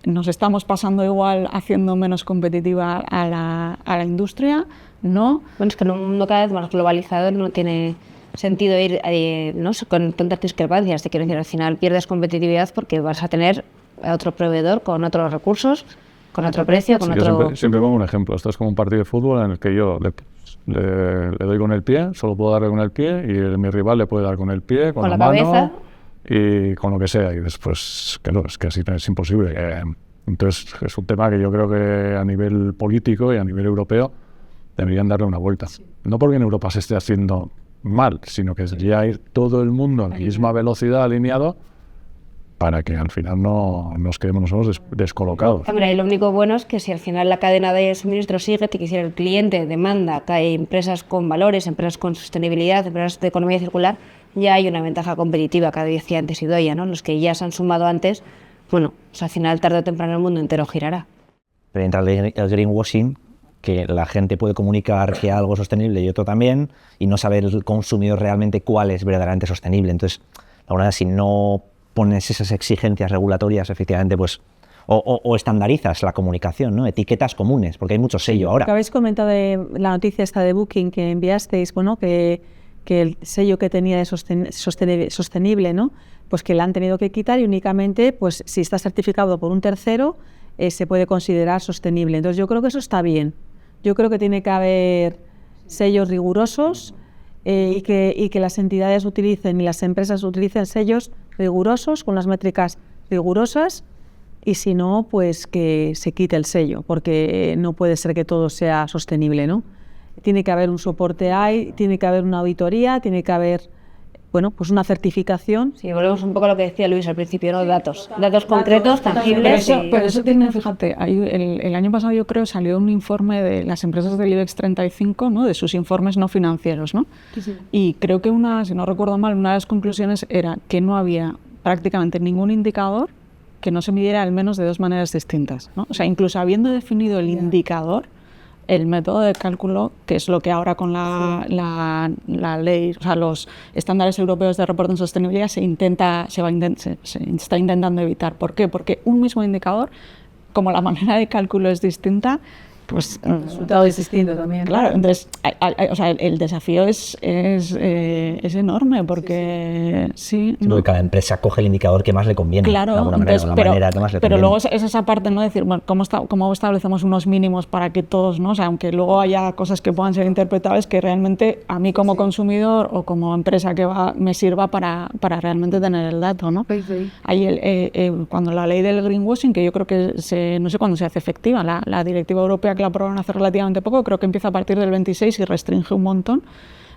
nos estamos pasando igual haciendo menos competitiva a la industria, ¿no? Bueno, es que en un mundo cada vez más globalizado no tiene sentido ir ¿no? con tantas discrepancias. Te quiero decir, al final pierdes competitividad porque vas a tener a otro proveedor con otros recursos, con otro precio, con otro... Yo siempre pongo un ejemplo. Esto es como un partido de fútbol en el que yo le doy con el pie, solo puedo darle con el pie, y mi rival le puede dar con el pie, con la mano, cabeza y con lo que sea. Y después, claro, es que así es imposible. Entonces, es un tema que yo creo que a nivel político y a nivel europeo deberían darle una vuelta. No porque en Europa se esté haciendo mal, sino que debería ir todo el mundo a la misma velocidad, alineado, para que al final no nos quedemos nosotros descolocados. Hombre, y lo único bueno es que si al final la cadena de suministro sigue, te quisiera el cliente demanda que hay empresas con valores, empresas con sostenibilidad, empresas de economía circular, ya hay una ventaja competitiva, que decía antes Idoia, ¿no? Los que ya se han sumado antes, bueno, pues al final tarde o temprano el mundo entero girará. Pero entra el greenwashing, que la gente puede comunicar que algo es sostenible y otro también, y no saber el consumidor realmente cuál es verdaderamente sostenible. Entonces, la verdad, si no pones esas exigencias regulatorias, efectivamente, pues o estandarizas la comunicación, ¿no? Etiquetas comunes, porque hay mucho sello ahora. Lo que habéis comentado de la noticia esta de Booking que enviasteis, bueno, que el sello que tenía de sostenible, ¿no? Pues que la han tenido que quitar y únicamente, pues si está certificado por un tercero, se puede considerar sostenible. Entonces yo creo que eso está bien. Yo creo que tiene que haber sellos rigurosos y que las entidades utilicen y las empresas utilicen sellos rigurosos, con las métricas rigurosas, y si no, pues que se quite el sello, porque no puede ser que todo sea sostenible, ¿no? Tiene que haber un soporte ahí, tiene que haber una auditoría, tiene que haber, bueno, pues una certificación. Sí, volvemos un poco a lo que decía Luis al principio, ¿no? Datos concretos, tangibles. Pero eso tiene, fíjate, el año pasado yo creo salió un informe de las empresas del IBEX 35, ¿no? De sus informes no financieros, ¿no? Sí. Y creo que si no recuerdo mal, una de las conclusiones era que no había prácticamente ningún indicador que no se midiera al menos de dos maneras distintas, ¿no? O sea, incluso habiendo definido el indicador, el método de cálculo, que es lo que ahora con la ley, o sea, los estándares europeos de reporte en sostenibilidad se está intentando evitar. ¿Por qué? Porque un mismo indicador, como la manera de cálculo es distinta, pues el resultado es distinto también. Claro, entonces, o sea, el desafío es enorme porque sí. Porque cada empresa coge el indicador que más le conviene. Claro, de alguna manera, manera que más le pero conviene. luego es esa parte, ¿no? Decir, bueno, ¿cómo establecemos unos mínimos para que todos, ¿no? O sea, aunque luego haya cosas que puedan ser interpretables, que realmente a mí como consumidor o como empresa que me sirva para realmente tener el dato, ¿no? Sí. Ahí cuando la ley del greenwashing, que yo creo que no sé cuándo se hace efectiva, la directiva europea que la aprobaron hace relativamente poco, creo que empieza a partir del 26 y restringe un montón.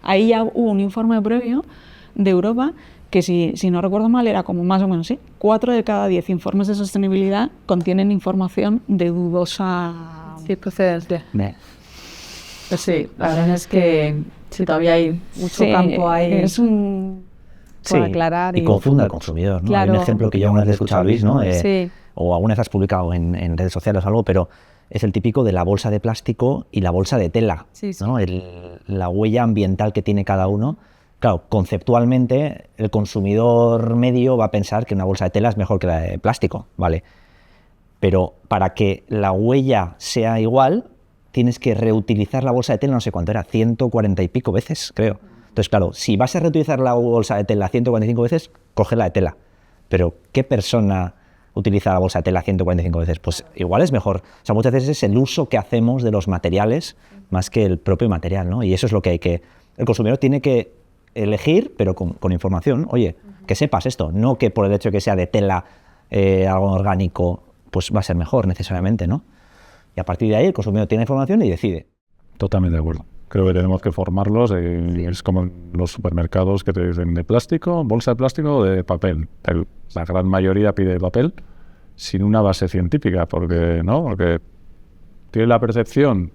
Ahí ya hubo un informe previo de Europa que, si no recuerdo mal, era como más o menos, sí, 4 de cada 10 informes de sostenibilidad contienen información de dudosa procedencia. Pues sí, la verdad es que sí, todavía hay mucho campo ahí por aclarar. Y confunde al consumidor, ¿no? Claro. Hay un ejemplo que yo alguna vez he escuchado a Luis, ¿no? Sí. O alguna vez has publicado en redes sociales o algo, pero es el típico de la bolsa de plástico y la bolsa de tela, sí. ¿no? La huella ambiental que tiene cada uno. Claro, conceptualmente el consumidor medio va a pensar que una bolsa de tela es mejor que la de plástico, ¿vale? Pero para que la huella sea igual, tienes que reutilizar la bolsa de tela, no sé cuánto era, 140 y pico veces, creo. Entonces, claro, si vas a reutilizar la bolsa de tela 145 veces, coge la de tela. Pero, ¿qué persona utiliza la bolsa de tela 145 veces? Pues igual es mejor. O sea, muchas veces es el uso que hacemos de los materiales más que el propio material, ¿no? Y eso es lo que hay que... El consumidor tiene que elegir, pero con información. Oye, que sepas esto, no que por el hecho de que sea de tela, algo orgánico, pues va a ser mejor necesariamente, ¿no? Y a partir de ahí el consumidor tiene información y decide. Totalmente de acuerdo. Creo que tenemos que formarlos. Es como en los supermercados que te dicen de plástico, bolsa de plástico o de papel. La gran mayoría pide papel sin una base científica, porque tiene la percepción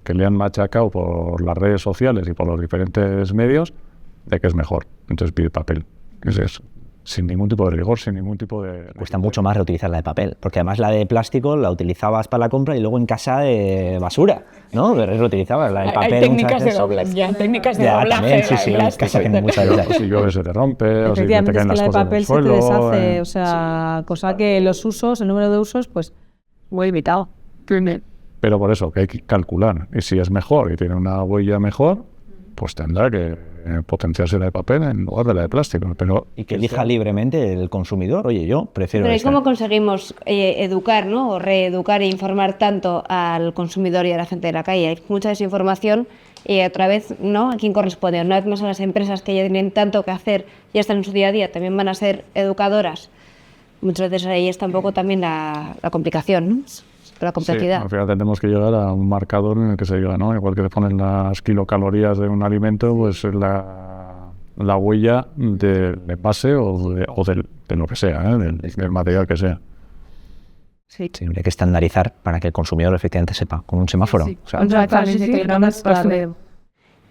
que le han machacado por las redes sociales y por los diferentes medios de que es mejor. Entonces pide papel. ¿Qué es eso? sin ningún tipo de rigor, sin ningún tipo de... Cuesta mucho más reutilizar la de papel, porque además la de plástico la utilizabas para la compra y luego en casa de basura, ¿no? Reutilizabas la de papel. Hay técnicas de doblaje, técnicas de doblaje. También, sí, en casa tiene muchas de esas. Si llueve se te rompe, o si te caen las cosas en el suelo. La de papel se te deshace, o sea, cosa que los usos, el número de usos, pues muy limitado. Pero por eso, que hay que calcular. Y si es mejor y tiene una huella mejor, pues tendrá que potenciarse la de papel en lugar de la de plástico. Pero y que elija libremente el consumidor. Oye, yo prefiero Pero ¿y esta. cómo conseguimos educar, ¿no? O reeducar e informar tanto al consumidor y a la gente de la calle? Hay mucha desinformación y otra vez, ¿no? ¿A quién corresponde? Una vez más a las empresas que ya tienen tanto que hacer, ya están en su día a día, también van a ser educadoras. Muchas veces ahí está un poco también la complicación, ¿no? La complejidad. Sí, al final tendremos que llegar a un marcador en el que se diga, ¿no? Igual que te ponen las kilocalorías de un alimento, pues la huella del envase o de lo que sea, del material que sea. Sí. Sí, habría que estandarizar para que el consumidor efectivamente sepa, con un semáforo. Sí. O sea,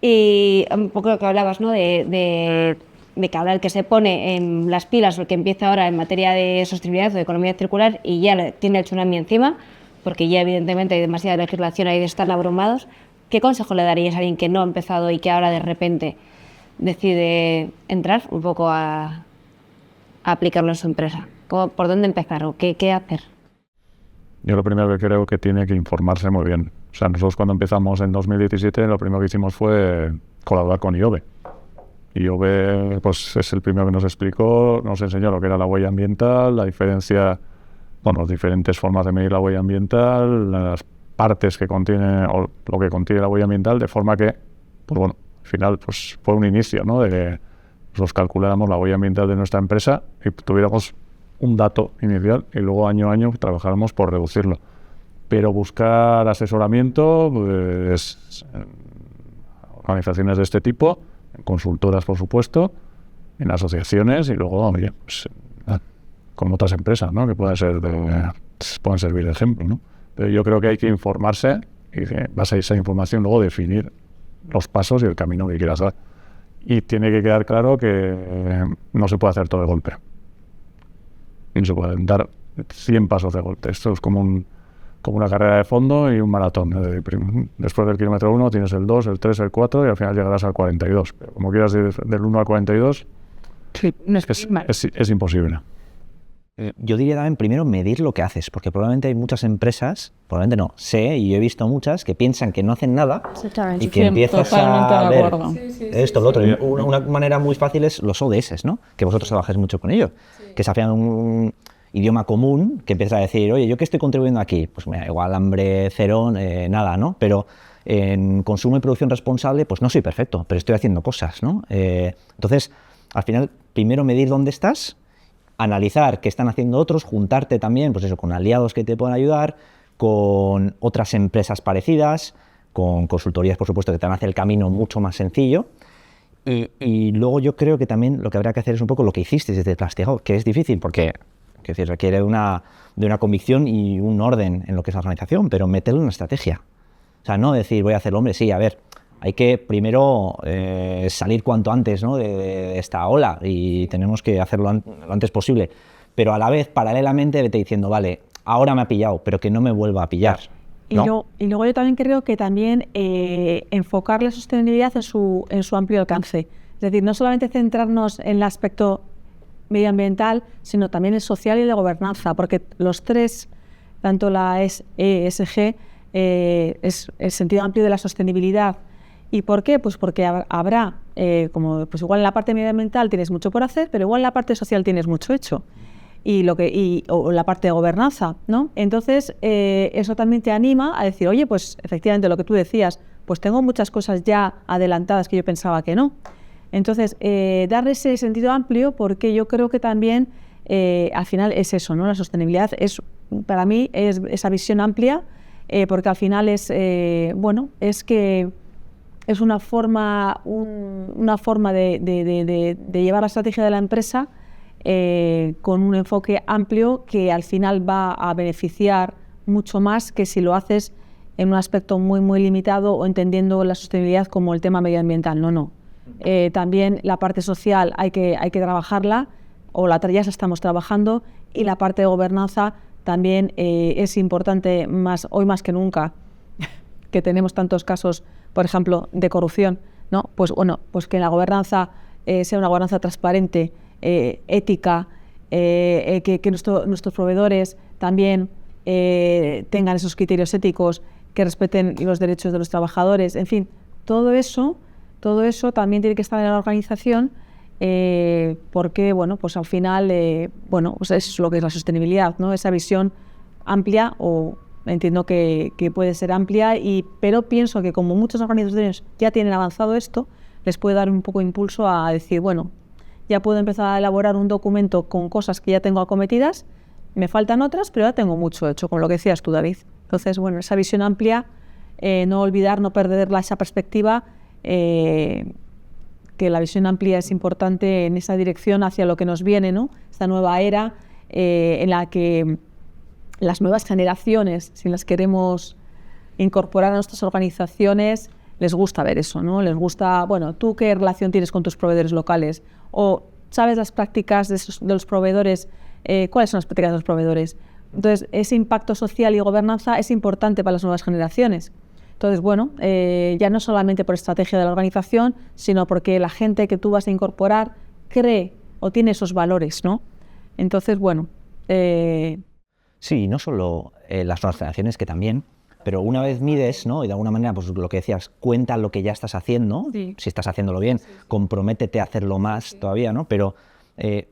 Y un poco lo que hablabas, ¿no? De que ahora el que se pone en las pilas o el que empieza ahora en materia de sostenibilidad o de economía circular y ya tiene el tsunami encima, porque ya evidentemente hay demasiada legislación ahí de estar abrumados, ¿qué consejo le darías a alguien que no ha empezado y que ahora de repente decide entrar un poco a aplicarlo en su empresa? ¿Por dónde empezar o qué hacer? Yo lo primero que creo que tiene que informarse muy bien. O sea, nosotros cuando empezamos en 2017 lo primero que hicimos fue colaborar con IOBE. IOBE pues, es el primero que nos explicó, nos enseñó lo que era la huella ambiental, la diferencia, las diferentes formas de medir la huella ambiental, las partes que contiene o lo que contiene la huella ambiental, de forma que, pues bueno, al final pues, fue un inicio, ¿no? De que nosotros calculáramos la huella ambiental de nuestra empresa y tuviéramos un dato inicial y luego año a año trabajáramos por reducirlo. Pero buscar asesoramiento, pues, en organizaciones de este tipo, en consultoras, por supuesto, en asociaciones y luego, oye, pues, con otras empresas, ¿no? Que pueden servir de ejemplo, ¿no? Pero yo creo que hay que informarse y base a esa información luego definir los pasos y el camino que quieras dar. Y tiene que quedar claro que no se puede hacer todo de golpe. No se pueden dar 100 pasos de golpe. Esto es como una carrera de fondo y un maratón. Después del kilómetro 1 tienes el 2, el 3, el 4 y al final llegarás al 42. Pero como quieras ir del 1 al 42, sí, es imposible. Yo diría también primero medir lo que haces, porque probablemente hay muchas empresas, probablemente no, sé y yo he visto muchas que piensan que no hacen nada y que empiezas a ver esto, lo otro. Una manera muy fácil es los ODS, ¿no? Que vosotros trabajáis mucho con ellos, que se hacían un idioma común que empieza a decir, oye, ¿yo qué estoy contribuyendo aquí? Pues mira, igual hambre cero, nada, ¿no? Pero en consumo y producción responsable, pues no soy perfecto, pero estoy haciendo cosas, ¿no? Entonces, al final, primero medir dónde estás, analizar qué están haciendo otros, juntarte también, pues eso, con aliados que te puedan ayudar, con otras empresas parecidas, con consultorías, por supuesto, que te van a hacer el camino mucho más sencillo. Y luego yo creo que también lo que habrá que hacer es un poco lo que hiciste desde Plastigao, que es difícil porque requiere de una convicción y un orden en lo que es la organización, pero meterlo en una estrategia. O sea, no decir, voy a hacerlo, hombre, sí, a ver, hay que primero salir cuanto antes, ¿no? de esta ola y tenemos que hacerlo lo antes posible. Pero a la vez, paralelamente, vete diciendo, vale, ahora me ha pillado, pero que no me vuelva a pillar. ¿No? Y luego yo también creo que también enfocar la sostenibilidad en su amplio alcance. Es decir, no solamente centrarnos en el aspecto medioambiental, sino también el social y de gobernanza, porque los tres, tanto la ESG, es el sentido amplio de la sostenibilidad. ¿Y por qué? Pues porque habrá, como pues igual en la parte medioambiental tienes mucho por hacer, pero igual en la parte social tienes mucho hecho. O la parte de gobernanza, ¿no? Entonces, eso también te anima a decir, oye, pues efectivamente lo que tú decías, pues tengo muchas cosas ya adelantadas que yo pensaba que no. Entonces, darle ese sentido amplio, porque yo creo que también, al final es eso, ¿no? La sostenibilidad para mí es esa visión amplia, porque al final es una forma de llevar la estrategia de la empresa con un enfoque amplio que al final va a beneficiar mucho más que si lo haces en un aspecto muy, muy limitado o entendiendo la sostenibilidad como el tema medioambiental. No. También la parte social hay que trabajarla o ya estamos trabajando, y la parte de gobernanza también es importante hoy más que nunca, que tenemos tantos casos, por ejemplo, de corrupción, ¿no? Pues que la gobernanza sea una gobernanza transparente, ética, que nuestros proveedores también tengan esos criterios éticos, que respeten los derechos de los trabajadores, en fin, todo eso también tiene que estar en la organización, porque pues al final pues es lo que es la sostenibilidad, ¿no? Esa visión amplia, o entiendo que puede ser amplia, pero pienso que como muchas organizaciones ya tienen avanzado esto, les puede dar un poco de impulso a decir, bueno, ya puedo empezar a elaborar un documento con cosas que ya tengo acometidas, me faltan otras, pero ya tengo mucho hecho, con lo que decías tú, David. Entonces, bueno, esa visión amplia, no perderla, esa perspectiva, que la visión amplia es importante en esa dirección hacia lo que nos viene, ¿no? Esta nueva era en la que las nuevas generaciones, si las queremos incorporar a nuestras organizaciones, les gusta ver eso, ¿no? Les gusta, bueno, ¿tú qué relación tienes con tus proveedores locales? O ¿sabes las prácticas de los proveedores? ¿Cuáles son las prácticas de los proveedores? Entonces, ese impacto social y gobernanza es importante para las nuevas generaciones. Entonces, bueno, ya no solamente por estrategia de la organización, sino porque la gente que tú vas a incorporar cree o tiene esos valores, ¿no? Entonces, bueno... Sí, no solo las nuevas generaciones, que también, pero una vez mides, ¿no? Y de alguna manera, pues lo que decías, cuenta lo que ya estás haciendo, sí. Si estás haciéndolo bien, comprométete a hacerlo más todavía, ¿no? Pero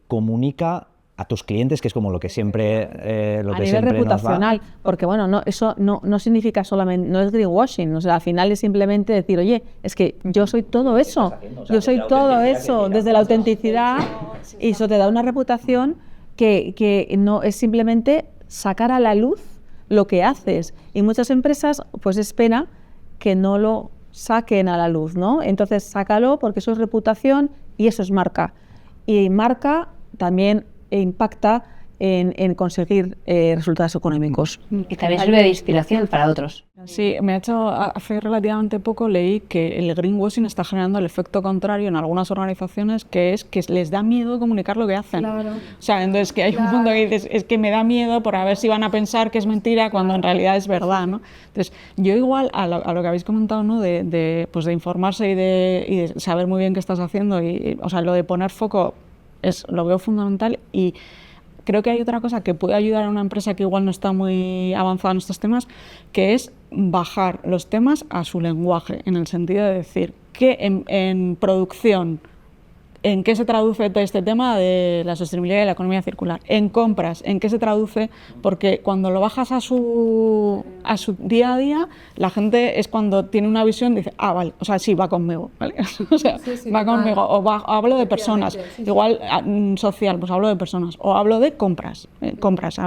comunica a tus clientes, que es como lo que siempre a nivel reputacional, porque bueno, eso no significa solamente, no es greenwashing, o sea, al final es simplemente decir, oye, es que yo soy todo eso, yo soy todo eso, desde la autenticidad, y eso te da una reputación que no es simplemente sacar a la luz lo que haces, y muchas empresas pues esperan que no lo saquen a la luz, ¿no? Entonces sácalo, porque eso es reputación y eso es marca, y marca también impacta en conseguir resultados económicos. Y también sirve de inspiración para otros. Sí, me ha hecho, hace relativamente poco leí que el greenwashing está generando el efecto contrario en algunas organizaciones, que es que les da miedo comunicar lo que hacen. Claro. O sea, entonces que hay un punto que dices, es que me da miedo por a ver si van a pensar que es mentira cuando en realidad es verdad, ¿no? Entonces, yo igual a lo que habéis comentado, ¿no? de informarse y de saber muy bien qué estás haciendo, o sea, lo de poner foco lo veo fundamental, y creo que hay otra cosa que puede ayudar a una empresa que igual no está muy avanzada en estos temas, que es bajar los temas a su lenguaje, en el sentido de decir que en producción, ¿en qué se traduce todo este tema de la sostenibilidad y la economía circular? En compras, ¿en qué se traduce? Porque cuando lo bajas a su día a día, la gente es cuando tiene una visión, dice, vale, o sea, sí, va conmigo, ¿vale? O sea, sí, va conmigo, o hablo de personas, igual social, pues hablo de personas, o hablo de compras, compras,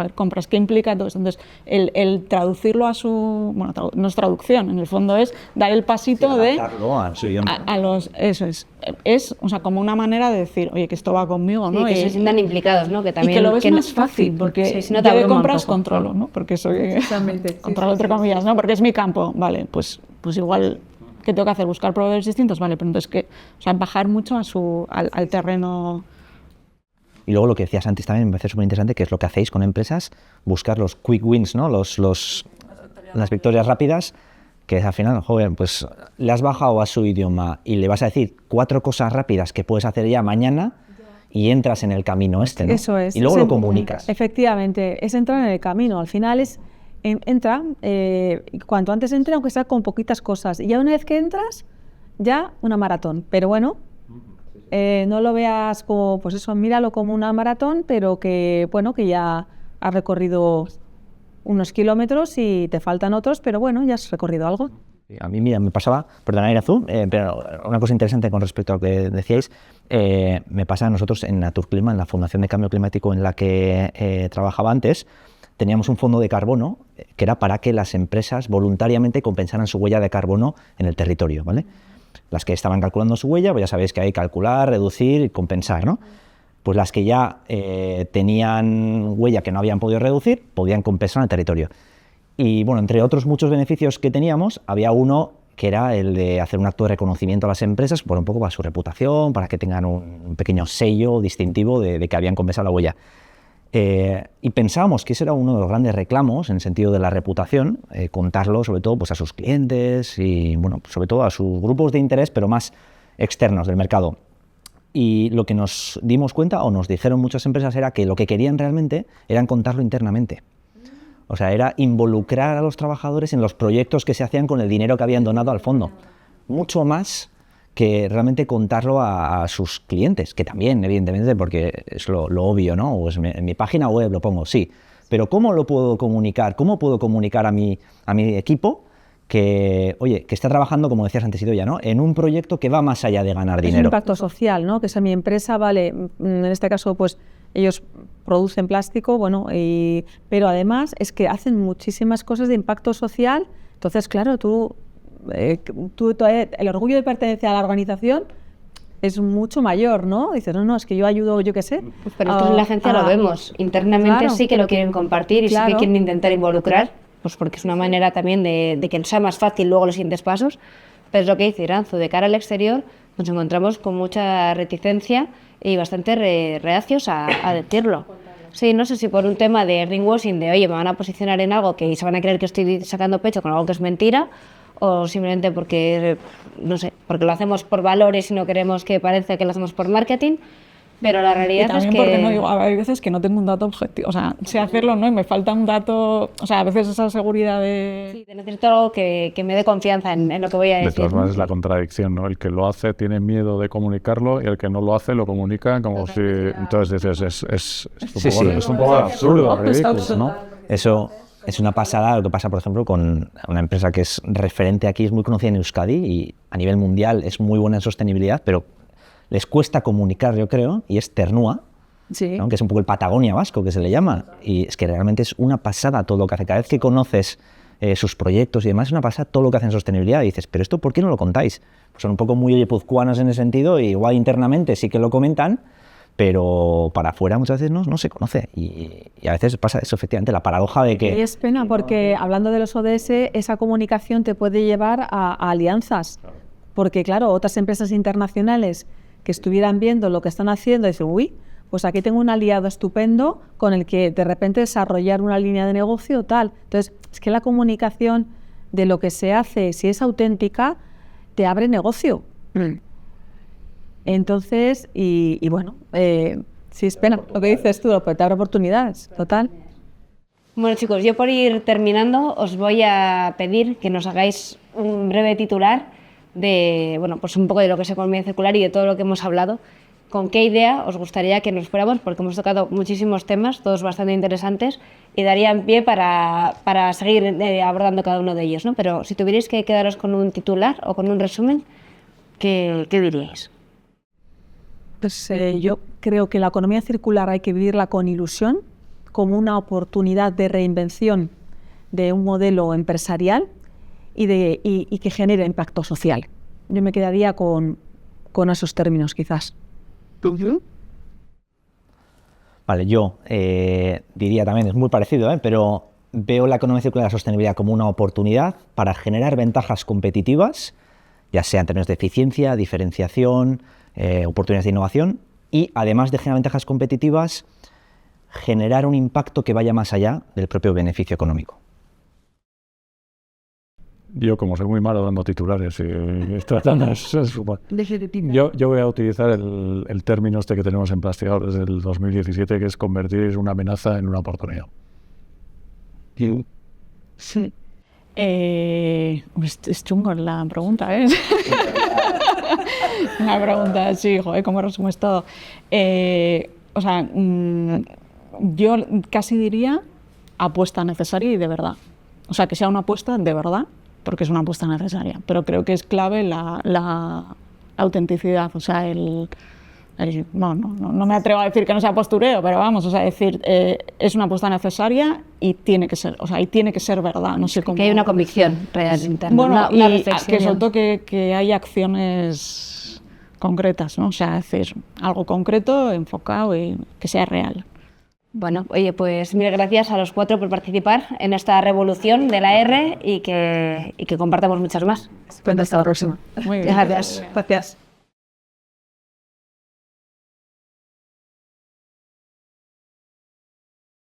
¿qué implica todo esto? Entonces, el traducirlo a su, bueno, no es traducción, en el fondo es dar el pasito de a los, eso es, o sea, como una manera de decir, oye, que esto va conmigo, ¿no? Sí, que se sientan implicados, ¿no? Que también, y que lo ves más fácil, porque si yo de compras controlo, ¿no? Porque soy controlo entre comillas, ¿no? Porque es mi campo, vale, pues igual, ¿qué tengo que hacer? ¿Buscar proveedores distintos? Vale, pero entonces bajar mucho al terreno. Y luego lo que decías antes también me parece súper interesante, que es lo que hacéis con empresas, buscar los quick wins, ¿no? Las victorias rápidas, que al final, joder, pues le has bajado a su idioma y le vas a decir 4 cosas rápidas que puedes hacer ya mañana y entras en el camino ¿no? Eso es. Y luego lo comunicas. Efectivamente, es entrar en el camino. Al final entra, cuanto antes entre, aunque sea con poquitas cosas. Y ya una vez que entras, ya una maratón. Pero bueno, no lo veas como, pues eso, míralo como una maratón, pero que, bueno, que ya has recorrido unos kilómetros y te faltan otros, pero bueno, ya has recorrido algo. A mí, mira, me pasaba, perdona, Irazu, pero una cosa interesante con respecto a lo que decíais, me pasa a nosotros en Naturclima, en la Fundación de Cambio Climático en la que trabajaba antes, teníamos un fondo de carbono que era para que las empresas voluntariamente compensaran su huella de carbono en el territorio, ¿vale? Las que estaban calculando su huella, pues ya sabéis que hay calcular, reducir y compensar, ¿no? Pues las que ya tenían huella que no habían podido reducir, podían compensar en el territorio. Y bueno, entre otros muchos beneficios que teníamos, había uno que era el de hacer un acto de reconocimiento a las empresas, por un poco para su reputación, para que tengan un pequeño sello distintivo de que habían compensado la huella. Y pensábamos que ese era uno de los grandes reclamos en el sentido de la reputación, contarlo sobre todo pues, a sus clientes y bueno, sobre todo a sus grupos de interés, pero más externos del mercado. Y lo que nos dimos cuenta, o nos dijeron muchas empresas, era que lo que querían realmente era contarlo internamente. O sea, era involucrar a los trabajadores en los proyectos que se hacían con el dinero que habían donado al fondo. Mucho más que realmente contarlo a sus clientes, que también, evidentemente, porque es lo obvio, ¿no? Pues en mi página web lo pongo, sí. Pero ¿cómo lo puedo comunicar? ¿Cómo puedo comunicar a mi equipo que, oye, que está trabajando, como decías antes, Idoia, ¿no? En un proyecto que va más allá de ganar dinero? Es un impacto social, ¿no? Que si mi empresa, vale, en este caso, pues ellos producen plástico, bueno, pero además es que hacen muchísimas cosas de impacto social. Entonces, claro, tú el orgullo de pertenecer a la organización es mucho mayor, ¿no? Dices, no, es que yo ayudo, yo qué sé. Pues pero esto en la agencia lo vemos. Internamente claro, sí que lo quieren compartir y claro, sí que quieren intentar involucrar, pues porque es una manera también de que sea más fácil luego los siguientes pasos. Pero es lo que dice Iranzu, de cara al exterior nos encontramos con mucha reticencia y bastante reacios a decirlo. Sí, no sé si por un tema de greenwashing, de oye, me van a posicionar en algo que se van a creer que estoy sacando pecho con algo que es mentira, o simplemente porque, no sé, porque lo hacemos por valores y no queremos que parezca que lo hacemos por marketing, pero la realidad es que... porque no digo, hay veces que no tengo un dato objetivo, o sea, sé hacerlo, ¿no? Y me falta un dato, o sea, a veces esa seguridad de... Sí, necesito algo que me dé confianza en lo que voy a decir. De todas maneras es la contradicción, ¿no? El que lo hace tiene miedo de comunicarlo y el que no lo hace lo comunica como si... Entonces dices, es un poco absurdo, ridículo, ¿no? Eso es una pasada, lo que pasa, por ejemplo, con una empresa que es referente aquí, es muy conocida en Euskadi y a nivel mundial es muy buena en sostenibilidad, pero les cuesta comunicar, yo creo, y es Ternua, sí, ¿no? Que es un poco el Patagonia vasco, que se le llama, y es que realmente es una pasada todo lo que hace. Cada vez que conoces sus proyectos y demás, es una pasada todo lo que hacen en sostenibilidad, y dices, pero esto, ¿por qué no lo contáis? Pues son un poco muy guipuzcoanos en ese sentido, y igual internamente sí que lo comentan, pero para afuera muchas veces no se conoce, y a veces pasa eso, efectivamente, la paradoja de que... Y es pena, porque hablando de los ODS, esa comunicación te puede llevar a alianzas, porque claro, otras empresas internacionales que estuvieran viendo lo que están haciendo, dicen, uy, pues aquí tengo un aliado estupendo con el que de repente desarrollar una línea de negocio tal. Entonces, es que la comunicación de lo que se hace, si es auténtica, te abre negocio. Entonces, y bueno, sí es pena lo que dices tú, pero te abre oportunidades, total. Bueno, chicos, yo por ir terminando os voy a pedir que nos hagáis un breve titular de, bueno, pues un poco de lo que es economía circular y de todo lo que hemos hablado. ¿Con qué idea os gustaría que nos fuéramos? Porque hemos tocado muchísimos temas, todos bastante interesantes, y darían pie para seguir abordando cada uno de ellos, ¿no? Pero si tuvierais que quedaros con un titular o con un resumen, ¿qué diríais? Pues yo creo que la economía circular hay que vivirla con ilusión, como una oportunidad de reinvención de un modelo empresarial y que genere impacto social. Yo me quedaría con esos términos, quizás. Vale, yo diría también, es muy parecido, pero veo la economía circular y la sostenibilidad como una oportunidad para generar ventajas competitivas, ya sea en términos de eficiencia, diferenciación, oportunidades de innovación, y además de generar ventajas competitivas, generar un impacto que vaya más allá del propio beneficio económico. Yo, como soy muy malo dando titulares y tratando yo voy a utilizar el término este que tenemos en Plastiaor desde el 2017, que es convertir una amenaza en una oportunidad. Sí. Es chungo la pregunta, ¿eh? Una pregunta, sí, joder, ¿cómo resumes todo? O sea, yo casi diría apuesta necesaria y de verdad. O sea, que sea una apuesta de verdad, porque es una apuesta necesaria. Pero creo que es clave la autenticidad, o sea, no me atrevo a decir que no sea postureo, pero vamos, o sea, decir, es una apuesta necesaria y tiene que ser, o sea, y tiene que ser verdad, no sé cómo. Que hay una convicción real interna, bueno, una y reflexión. que sobre todo que hay acciones concretas, ¿no? O sea, decir algo concreto, enfocado y que sea real. Bueno, oye, pues mil gracias a los 4 por participar en esta revolución de la R y que compartamos muchas más. Hasta la próxima. Muy bien. Gracias. Gracias.